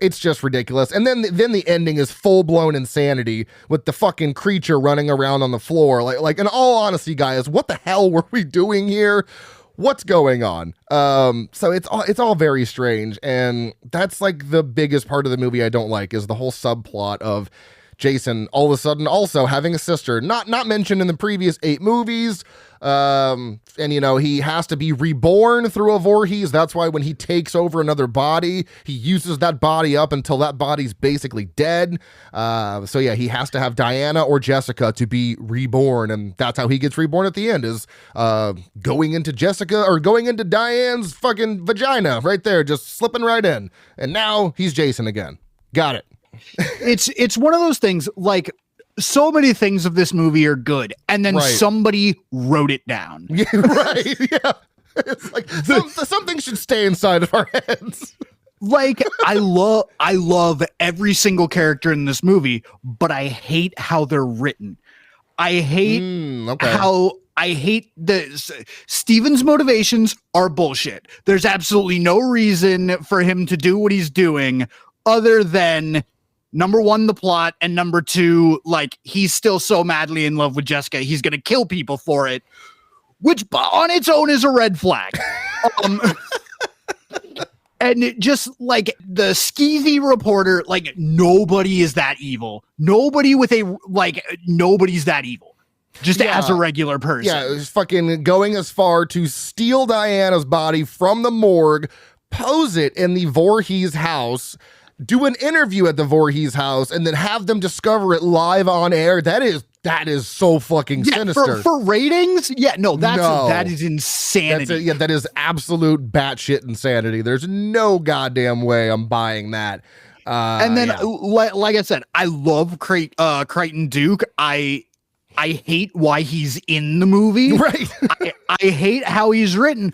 it's just ridiculous. And then the ending is full-blown insanity with the fucking creature running around on the floor. Like in all honesty, guys, what the hell were we doing here? What's going on? So it's all very strange. And that's like the biggest part of the movie I don't like, is the whole subplot of Jason all of a sudden also having a sister, not mentioned in the previous 8 movies. And he has to be reborn through a Voorhees. That's why when he takes over another body, he uses that body up until that body's basically dead. So yeah, he has to have Diana or Jessica to be reborn, and that's how he gets reborn at the end, is going into Jessica or going into Diane's fucking vagina right there, just slipping right in. And now he's Jason again. Got it. It's one of those things, like, so many things of this movie are good, and then somebody wrote it down. Yeah, right. Yeah. It's like something should stay inside of our heads. Like, I love every single character in this movie, but I hate how they're written. I hate Steven's motivations are bullshit. There's absolutely no reason for him to do what he's doing other than, number one, the plot, and number two, like, he's still so madly in love with Jessica, he's gonna kill people for it, which on its own is a red flag. And it just, like, the skeezy reporter, like, nobody is that evil. Nobody's that evil. Just as a regular person. Yeah, it was fucking going as far to steal Diana's body from the morgue, pose it in the Voorhees house, do an interview at the Voorhees house, and then have them discover it live on air. That is so fucking sinister. For ratings? That is insanity. That is absolute batshit insanity. There's no goddamn way I'm buying that. And then, like I said, I love Crichton Duke. I hate why he's in the movie. Right. I hate how he's written.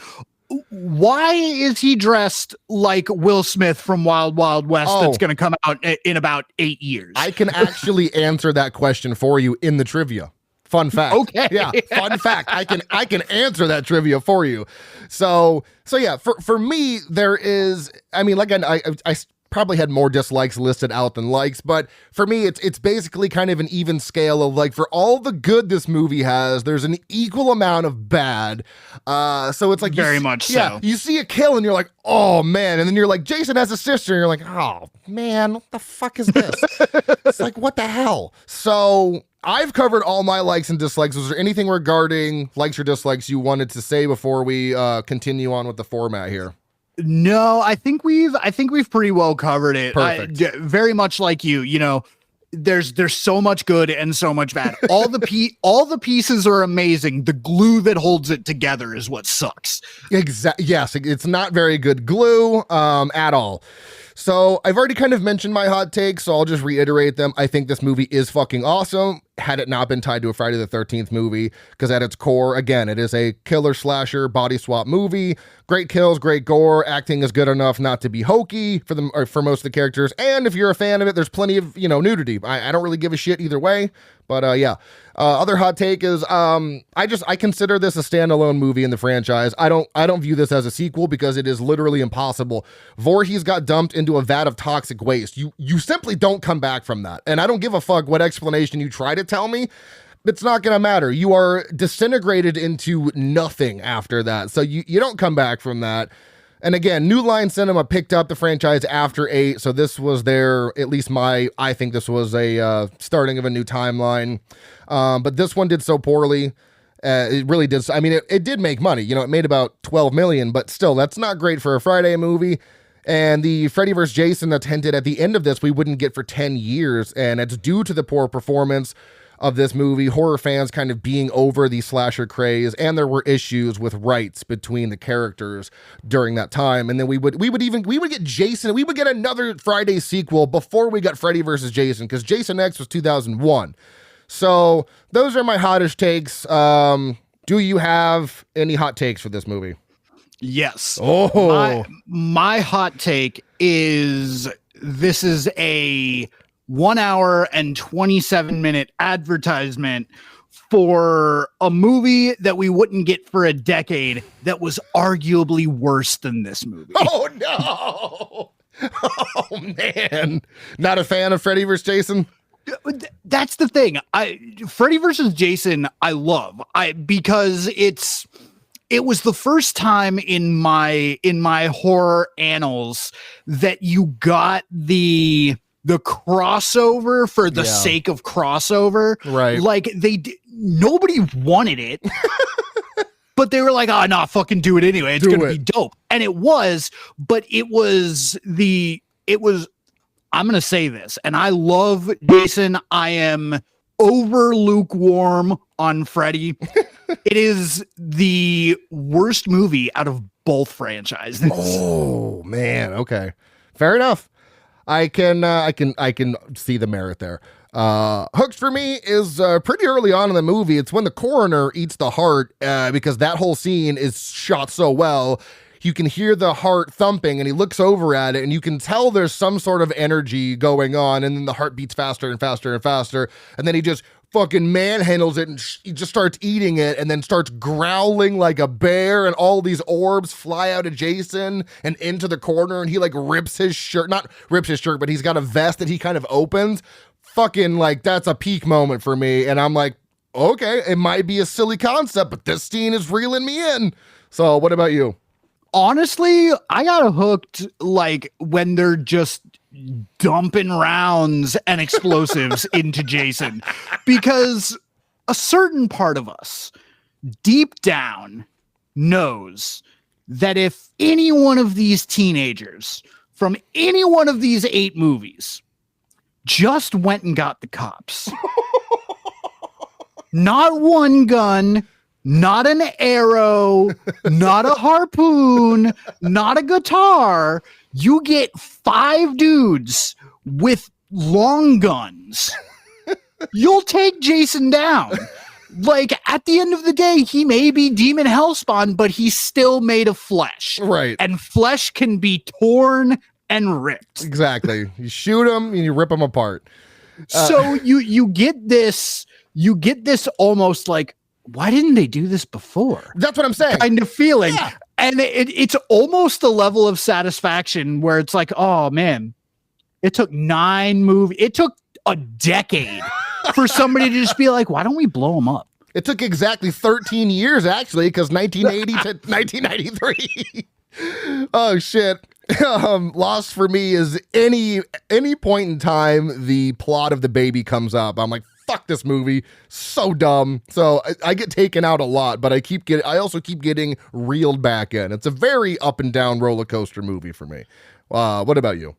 Why is he dressed like Will Smith from Wild Wild West that's going to come out in about 8 years? I can actually answer that question for you in the trivia. Fun fact. Okay. Yeah, fun fact. I can answer that trivia for you. So yeah, for me, there is, I mean, like I probably had more dislikes listed out than likes, but for me, it's basically kind of an even scale of, like, for all the good this movie has, there's an equal amount of bad. So it's like very much so. Yeah, you see a kill and you're like, oh man, and then you're like, Jason has a sister, and you're like, oh man, what the fuck is this? It's like, what the hell? So I've covered all my likes and dislikes. Was there anything regarding likes or dislikes you wanted to say before we continue on with the format here? No, I think we've pretty well covered it. Perfect. Very much like you, there's so much good and so much bad. All the pieces are amazing. The glue that holds it together is what sucks. Exactly. Yes, it's not very good glue at all. So I've already kind of mentioned my hot takes, so I'll just reiterate them. I think this movie is fucking awesome, had it not been tied to a Friday the 13th movie, because at its core, again, it is a killer slasher body swap movie. Great kills, great gore, acting is good enough not to be hokey for most of the characters, and if you're a fan of it, there's plenty of, nudity. I don't really give a shit either way, but yeah. Other hot take is I consider this a standalone movie in the franchise. I don't view this as a sequel because it is literally impossible. Voorhees got dumped into a vat of toxic waste. You simply don't come back from that. And I don't give a fuck what explanation you try to tell me. It's not going to matter. You are disintegrated into nothing after that. So you don't come back from that. And again, New Line Cinema picked up the franchise after 8, so this was I think this was a starting of a new timeline. But this one did so poorly. It really did. I mean, it did make money. It made about $12 million, but still, that's not great for a Friday movie. And the Freddy vs. Jason that's hinted at the end of this, we wouldn't get for 10 years. And it's due to the poor performance of this movie, horror fans kind of being over the slasher craze, and there were issues with rights between the characters during that time. And then we would get Jason, we would get another Friday sequel before we got Freddy vs. Jason, because Jason X was 2001. So those are my hottest takes. Do you have any hot takes for this movie? Yes. Oh, my hot take is this is a 1 hour and 27-minute advertisement for a movie that we wouldn't get for a decade that was arguably worse than this movie. Oh, no. Oh, man. Not a fan of Freddy vs. Jason? That's the thing. Freddy vs. Jason, I love. Because it was the first time in my horror annals that you got the crossover for the sake of crossover. Right. Like nobody wanted it. But they were like, oh, no, fucking do it anyway. It's going to be dope. And it was, but I'm going to say this, and I love Jason. I am over lukewarm on Freddy. It is the worst movie out of both franchises. Oh, man. Okay. Fair enough. I can see the merit there. Hooks for me is pretty early on in the movie. It's when the coroner eats the heart, because that whole scene is shot so well. You can hear the heart thumping, and he looks over at it, and you can tell there's some sort of energy going on, and then the heart beats faster and faster and faster, and then he just fucking manhandles it, and he just starts eating it, and then starts growling like a bear, and all these orbs fly out of Jason and into the corner, and he like rips his shirt, not rips his shirt, but he's got a vest that he kind of opens. Fucking like, that's a peak moment for me, and I'm like, okay, it might be a silly concept, but this scene is reeling me in. So what about you? Honestly, I got hooked like when they're just dumping rounds and explosives into Jason, because a certain part of us deep down knows that if any one of these teenagers from any one of these 8 movies just went and got the cops, not one gun, not an arrow, not a harpoon, not a guitar. You get 5 dudes with long guns. You'll take Jason down. Like, at the end of the day, he may be demon hellspawn, but he's still made of flesh. Right. And flesh can be torn and ripped. Exactly. You shoot him and you rip him apart. So you get this almost like, why didn't they do this before? That's what I'm saying. Kind of feeling. Yeah. And it's almost a level of satisfaction where it's like, oh man, it took 9 movies. It took a decade for somebody to just be like, why don't we blow them up? It took exactly 13 years, actually, because 1980 to 1993. Oh, shit. Lost for me is any point in time the plot of the baby comes up, I'm like, fuck this movie, so dumb. So I get taken out a lot, but I also keep getting reeled back in. It's a very up and down roller coaster movie for me. What about you?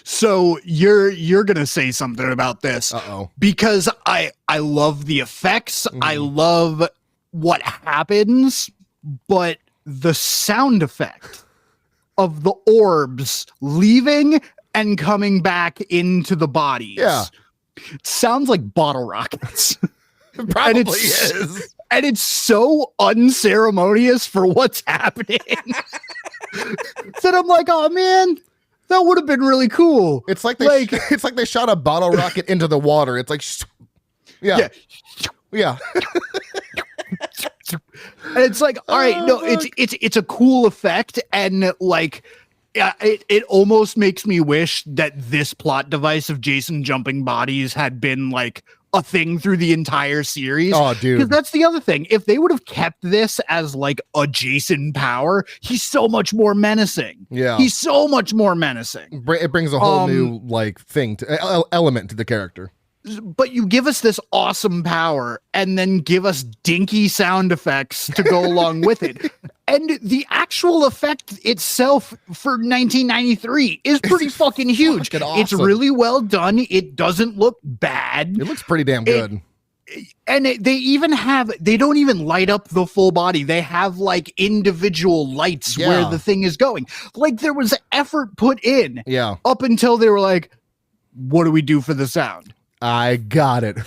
So you're gonna say something about this. Because I love the effects. I love what happens, but the sound effect of the orbs leaving and coming back into the bodies. Yeah. It sounds like bottle rockets. It probably is. And it's so unceremonious for what's happening. That I'm like, oh man, that would have been really cool. It's like they shot a bottle rocket into the water. It's like, yeah. And it's like, all right, no, it's a cool effect, and like, it almost makes me wish that this plot device of Jason jumping bodies had been like a thing through the entire series. Oh, dude. Because that's the other thing. If they would have kept this as like a Jason power, he's so much more menacing. Yeah. He's so much more menacing. It brings a whole new like thing element to the character. But you give us this awesome power and then give us dinky sound effects to go along with it. And the actual effect itself for 1993 is pretty fucking huge. Awesome. It's really well done. It doesn't look bad. It looks pretty damn good. They don't even light up the full body. They have like individual lights where the thing is going. Like there was effort put in. Yeah. Up until they were like, what do we do for the sound? I got it.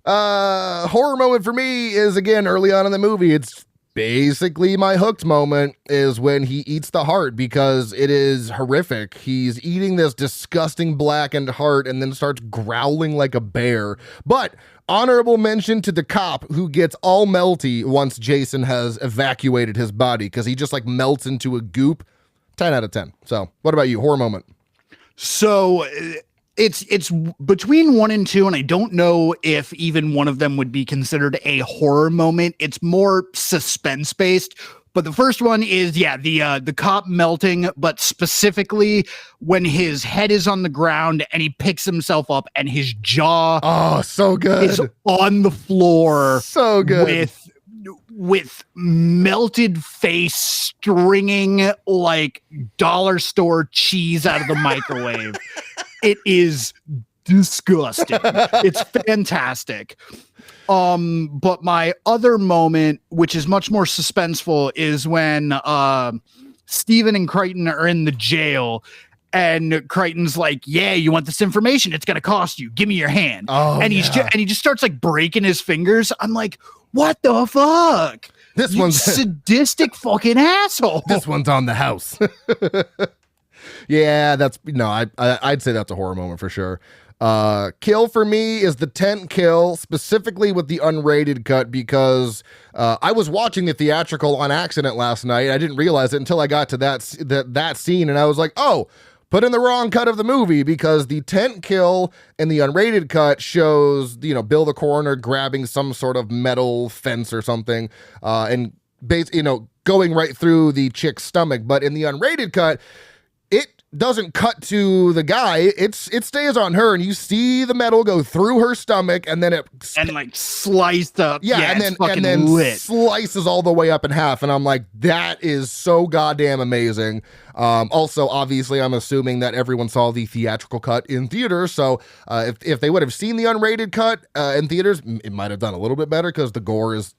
Horror moment for me is, again, early on in the movie. It's Basically, my hooked moment is when he eats the heart, because it is horrific. He's eating this disgusting blackened heart and then starts growling like a bear. But honorable mention to the cop who gets all melty once Jason has evacuated his body, because he just like melts into a goop. 10 out of 10. So what about you? Horror moment. So it's between 1 and 2, and I don't know if even one of them would be considered a horror moment. It's more suspense based. But the first one is, the cop melting, but specifically when his head is on the ground and he picks himself up and his jaw so good. is on the floor. So good. With melted face stringing like dollar store cheese out of the microwave. It is disgusting. It's fantastic. But my other moment, which is much more suspenseful, is when Steven and Crichton are in the jail, and Crichton's like, "Yeah, you want this information? It's gonna cost you. Give me your hand." And he just starts like breaking his fingers. I'm like, what the fuck? This you one's sadistic fucking asshole. This one's on the house. Yeah, I'd say that's a horror moment for sure. Kill for me is the tent kill, specifically with the unrated cut, because I was watching the theatrical on accident last night. I didn't realize it until I got to that scene, and I was like, oh, put in the wrong cut of the movie, because the tent kill in the unrated cut shows, Bill the coroner grabbing some sort of metal fence or something, and going right through the chick's stomach. But in the unrated cut, it doesn't cut to the guy. It stays on her, and you see the metal go through her stomach, and then sliced up. And then lit. Slices all the way up in half. And I'm like, that is so goddamn amazing. Also, obviously, I'm assuming that everyone saw the theatrical cut in theaters. So if they would have seen the unrated cut in theaters, it might have done a little bit better, because the gore is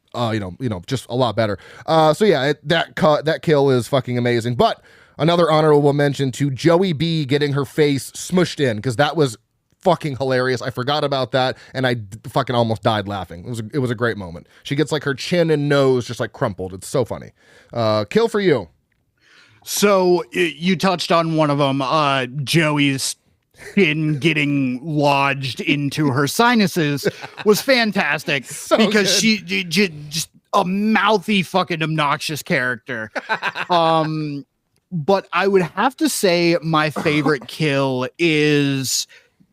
just a lot better. That kill is fucking amazing. But another honorable mention to Joey B getting her face smushed in, because that was fucking hilarious. I forgot about that, and I fucking almost died laughing. It was a great moment. She gets like her chin and nose just like crumpled. It's so funny. Kill for you. So you touched on one of them, Joey's skin getting lodged into her sinuses was fantastic. Because she just a mouthy fucking obnoxious character. But I would have to say my favorite kill is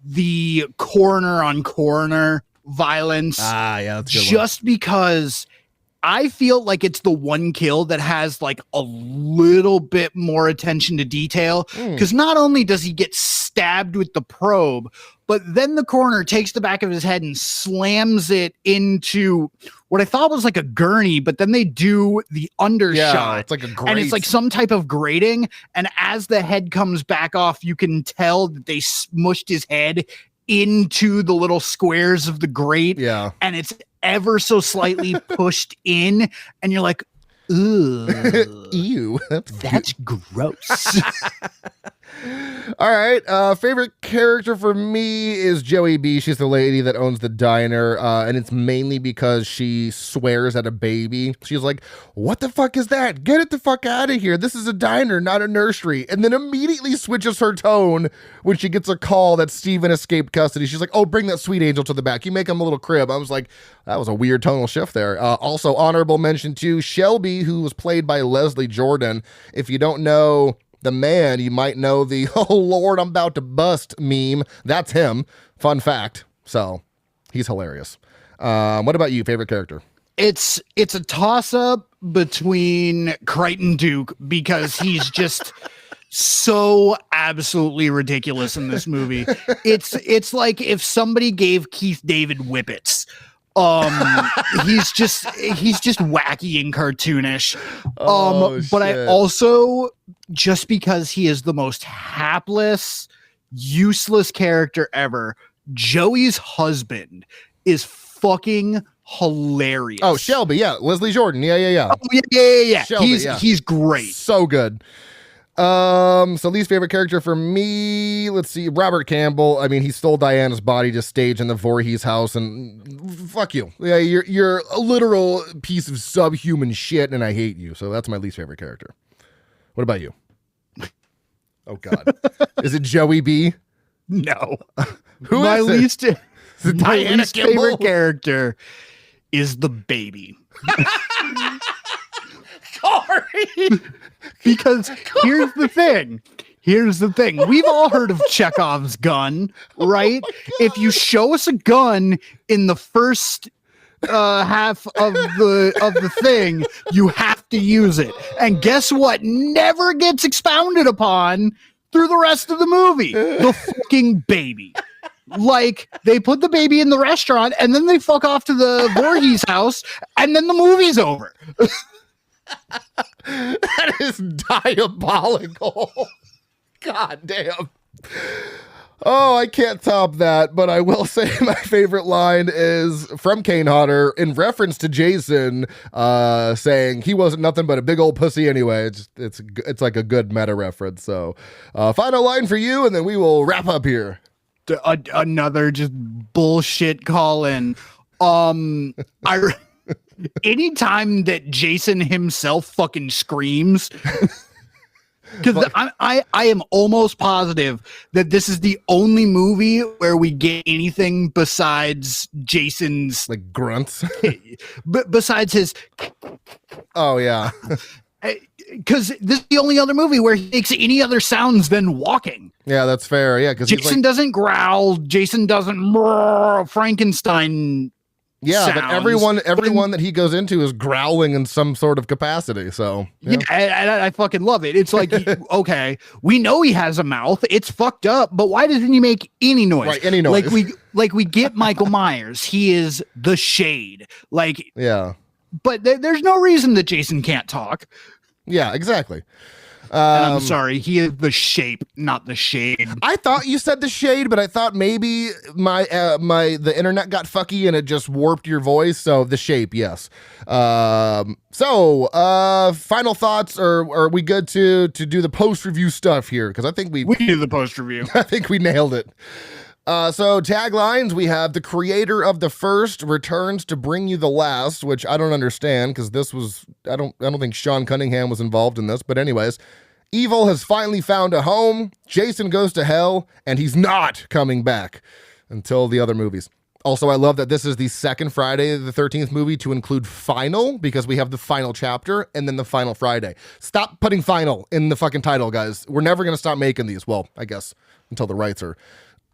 the coroner on coroner violence. That's a good just because I feel like it's the one kill that has like a little bit more attention to detail, because not only does he get stabbed with the probe, but then the coroner takes the back of his head and slams it into what I thought was like a gurney, but then they do the undershot. Yeah, it's like a grate. And it's like some type of grating. And as the head comes back off, you can tell that they smushed his head into the little squares of the grate. Yeah. And it's ever so slightly pushed in. And you're like, ooh. Ew. That's gross. All right. Favorite character for me is Joey B. She's the lady that owns the diner. And it's mainly because she swears at a baby. She's like, what the fuck is that? Get it the fuck out of here. This is a diner, not a nursery. And then immediately switches her tone when she gets a call that Steven escaped custody. She's like, oh, bring that sweet angel to the back. You make him a little crib. I was like, that was a weird tonal shift there. Also honorable mention to Shelby, who was played by Leslie Jordan. If you don't know the man, you might know the "oh Lord, I'm about to bust" meme. That's him. Fun fact. So he's hilarious. What about you? Favorite character? It's a toss-up between Crichton Duke, because he's just so absolutely ridiculous in this movie. It's like if somebody gave Keith David whippets. He's just wacky and cartoonish. But I also, just because he is the most hapless, useless character ever, Joey's husband is fucking hilarious. Oh, Shelby, yeah. Leslie Jordan. Yeah. Oh, yeah. Shelby, He's great. So good. So least favorite character for me, let's see, Robert Campbell. I mean, he stole Diana's body to stage in the Voorhees house, and fuck you. Yeah, you're a literal piece of subhuman shit, and I hate you. So that's my least favorite character. What about you? Oh God, is it Joey B? No. Who my is it? least, Is it my Diana least Kimball? favorite character is the baby. Cory. Because here's the thing. We've all heard of Chekhov's gun, right? If you show us a gun in the first half of the thing, you have to use it. And guess what? Never gets expounded upon through the rest of the movie. The fucking baby. Like, they put the baby in the restaurant and then they fuck off to the Voorhees house and then the movie's over. That is diabolical. God damn. Oh, I can't top that, but I will say my favorite line is from Kane Hodder in reference to Jason saying he wasn't nothing but a big old pussy anyway. It's like a good meta reference. So final line for you, and then we will wrap up here. Another just bullshit call in. Anytime that Jason himself fucking screams, because I am almost positive that this is the only movie where we get anything besides Jason's like grunts, besides his. Oh yeah, because this is the only other movie where he makes any other sounds than walking. Yeah, that's fair. Yeah, because Jason doesn't growl. Jason doesn't Frankenstein. Yeah, sounds. but everyone that he goes into is growling in some sort of capacity. So yeah, I fucking love it. It's like, okay, we know he has a mouth. It's fucked up, but why doesn't he make any noise? Right, any noise. Like we get Michael Myers. He is the Shade. Like, yeah, but there's no reason that Jason can't talk. Yeah, exactly. And I'm sorry, he is the Shape, not the Shade. I thought you said the Shade, but I thought maybe the internet got fucky and it just warped your voice. So the Shape, yes. Final thoughts, or are we good to do the post review stuff here? Because I think we do the post review. I think we nailed it. So taglines, we have the creator of the first returns to bring you the last, which I don't understand because this was, I don't think Sean Cunningham was involved in this, but anyways, evil has finally found a home. Jason goes to hell and he's not coming back until the other movies. Also, I love that this is the second Friday the 13th movie to include final because we have the final chapter and then the final Friday. Stop putting final in the fucking title, guys. We're never going to stop making these. Well, I guess until the rights are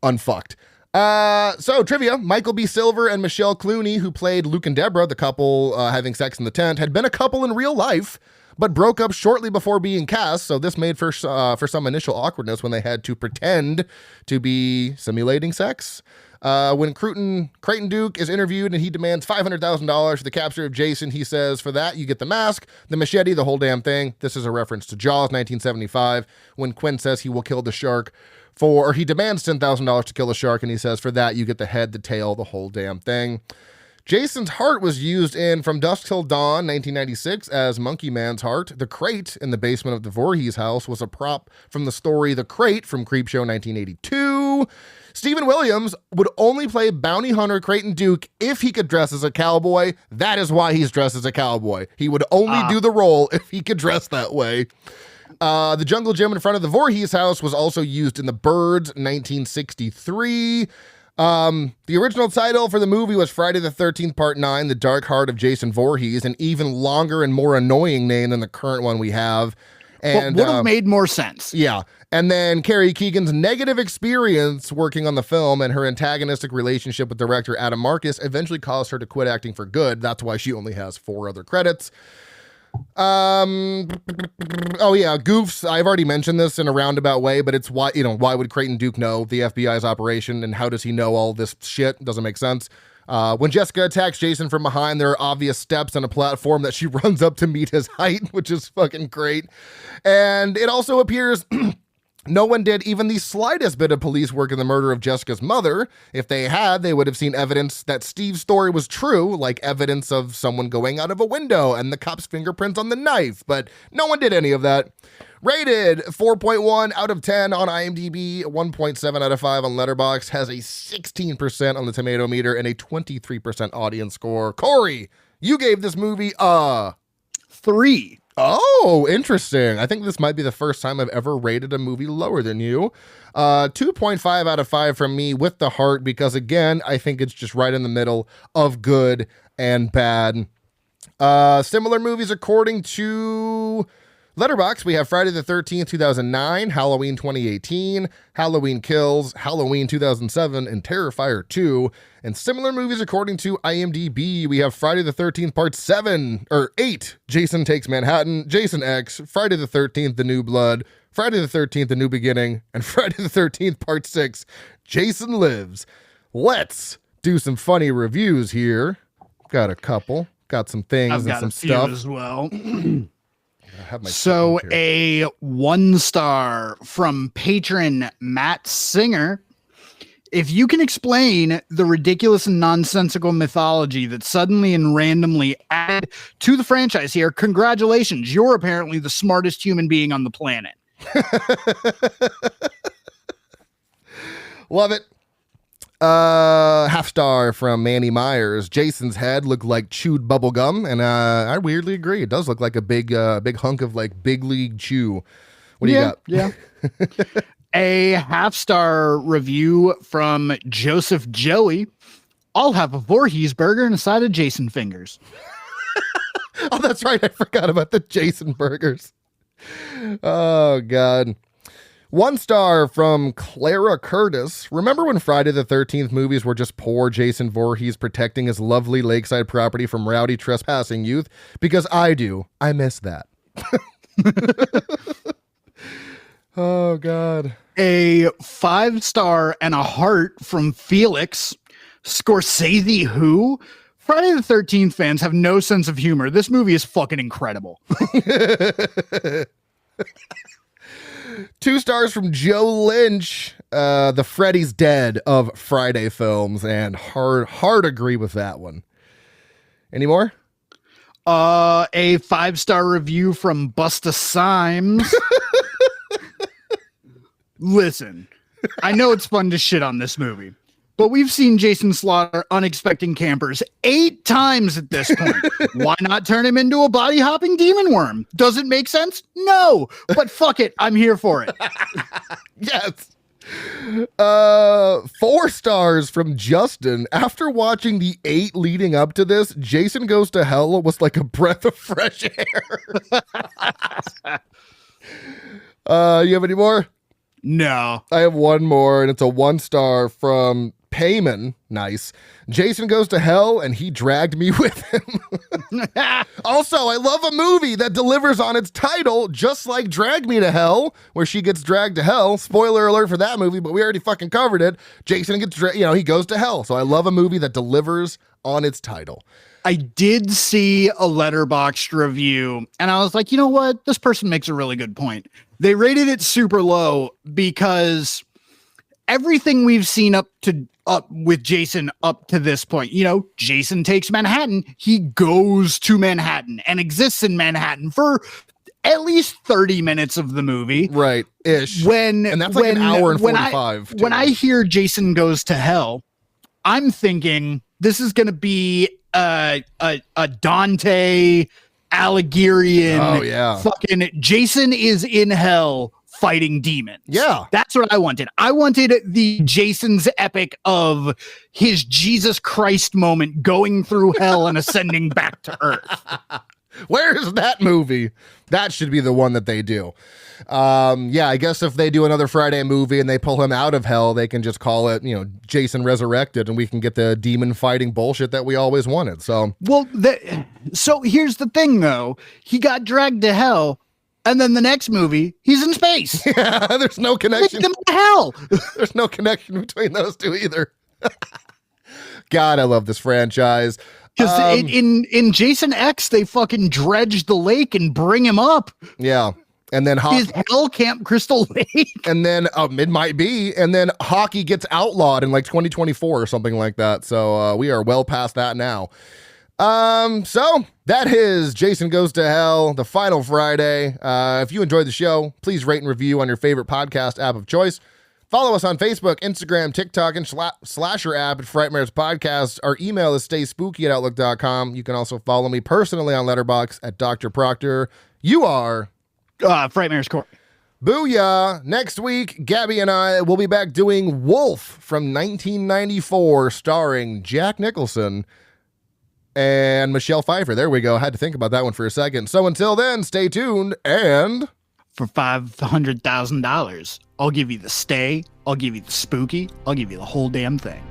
unfucked. So trivia, Michael B. Silver and Michelle Clooney, who played Luke and Deborah, the couple having sex in the tent, had been a couple in real life, but broke up shortly before being cast. So this made for some initial awkwardness when they had to pretend to be simulating sex. When Creighton Duke is interviewed and he demands $500,000 for the capture of Jason, he says, for that, you get the mask, the machete, the whole damn thing. This is a reference to Jaws 1975, when Quinn says he will kill the shark or he demands $10,000 to kill the shark, and he says, for that, you get the head, the tail, the whole damn thing. Jason's heart was used in From Dusk Till Dawn, 1996, as Monkey Man's heart. The crate in the basement of the Voorhees house was a prop from the story The Crate from Creepshow 1982. Stephen Williams would only play bounty hunter Creighton Duke if he could dress as a cowboy. That is why he's dressed as a cowboy. He would only do the role if he could dress that way. The jungle gym in front of the Voorhees house was also used in The Birds, 1963. The original title for the movie was Friday the 13th Part 9, The Dark Heart of Jason Voorhees, an even longer and more annoying name than the current one we have. And would have made more sense. Yeah. And then Carrie Keegan's negative experience working on the film and her antagonistic relationship with director Adam Marcus eventually caused her to quit acting for good. That's why she only has 4 other credits. Goofs. I've already mentioned this in a roundabout way, but it's why would Creighton Duke know the FBI's operation and how does he know all this shit? Doesn't make sense. When Jessica attacks Jason from behind, there are obvious steps on a platform that she runs up to meet his height, which is fucking great. And it also appears no one did even the slightest bit of police work in the murder of Jessica's mother. If they had, they would have seen evidence that Steve's story was true, like evidence of someone going out of a window and the cop's fingerprints on the knife, but no one did any of that. Rated 4.1 out of 10 on IMDb, 1.7 out of 5 on Letterboxd, has a 16% on the tomato meter and a 23% audience score. Cory, you gave this movie a 3. Oh, interesting. I think this might be the first time I've ever rated a movie lower than you. 2.5 out of 5 from me with the heart, because again, I think it's just right in the middle of good and bad. Similar movies according to Letterboxd, we have Friday the 13th, 2009, Halloween 2018, Halloween Kills, Halloween 2007, and Terrifier 2. And similar movies according to IMDb, we have Friday the 13th, Part 8, Jason Takes Manhattan, Jason X, Friday the 13th, The New Blood, Friday the 13th, The New Beginning, and Friday the 13th, Part 6, Jason Lives. Let's do some funny reviews here. Got a couple, got some things I've got and some a few stuff. as well. So a 1 star from patron Matt Singer. If you can explain the ridiculous and nonsensical mythology that suddenly and randomly added to the franchise here, congratulations. You're apparently the smartest human being on the planet. Love it. Half star from Manny Myers. Jason's head looked like chewed bubble gum, and I weirdly agree. It does look like a big hunk of like big league chew. What do you got? Yeah. A half-star review from Joseph Joey. I'll have a Voorhees burger and a side of Jason fingers. Oh, that's right. I forgot about the Jason burgers. Oh, God. 1 star from Clara Curtis. Remember when Friday the 13th movies were just poor Jason Voorhees protecting his lovely lakeside property from rowdy trespassing youth? Because I do. I miss that. Oh, God. A 5-star and a heart from Felix. Scorsese who? Friday the 13th fans have no sense of humor. This movie is fucking incredible. 2 stars from Joe Lynch. The Freddy's Dead of Friday films, and hard agree with that one. Any more? A 5-star review from Busta Symes. Listen, I know it's fun to shit on this movie, but we've seen Jason slaughter unexpected campers 8 times at this point. Why not turn him into a body hopping demon worm? Does it make sense? No, but fuck it. I'm here for it. Yes. 4 stars from Justin. After watching the 8 leading up to this, Jason Goes to Hell was like a breath of fresh air. You have any more? No. I have one more, and it's a 1 star from Payman. Nice. Jason Goes to Hell, and he dragged me with him. Also, I love a movie that delivers on its title, just like Drag Me to Hell, where she gets dragged to hell. Spoiler alert for that movie, but we already fucking covered it. Jason gets, he goes to hell. So I love a movie that delivers on its title. I did see a Letterboxd review, and I was like, you know what? This person makes a really good point. They rated it super low because everything we've seen up with Jason up to this point, Jason takes Manhattan. He goes to Manhattan and exists in Manhattan for at least 30 minutes of the movie. Right. Ish. And that's like an hour and 45. When I hear Jason Goes to Hell, I'm thinking this is going to be a Dante Alighierian fucking Jason is in hell fighting demons. Yeah. That's what I wanted. I wanted the Jason's epic of his Jesus Christ moment going through hell and ascending back to earth. Where's that movie? That should be the one that they do. I guess if they do another Friday movie and they pull him out of hell, they can just call it, Jason Resurrected, and we can get the demon fighting bullshit that we always wanted. So, so here's the thing, though. He got dragged to hell, and then the next movie, he's in space. Yeah, there's no connection. Take him to hell. There's no connection between those two either. God, I love this franchise. Because in Jason X, they fucking dredge the lake and bring him up. Yeah. And then is Hell Camp Crystal Lake? And then it might be. And then hockey gets outlawed in like 2024 or something like that. So we are well past that now. So that is Jason Goes to Hell, the final Friday. If you enjoyed the show, please rate and review on your favorite podcast app of choice. Follow us on Facebook, Instagram, TikTok, and Slasher app at Frightmares Podcast. Our email is stayspooky@outlook.com. You can also follow me personally on Letterboxd at Dr. Proctor. You are Frightmare's Cory. Booyah! Next week, Gabby and I will be back doing Wolf from 1994, starring Jack Nicholson and Michelle Pfeiffer. There we go. I had to think about that one for a second. So until then, stay tuned, and for $500,000, I'll give you the stay, I'll give you the spooky, I'll give you the whole damn thing.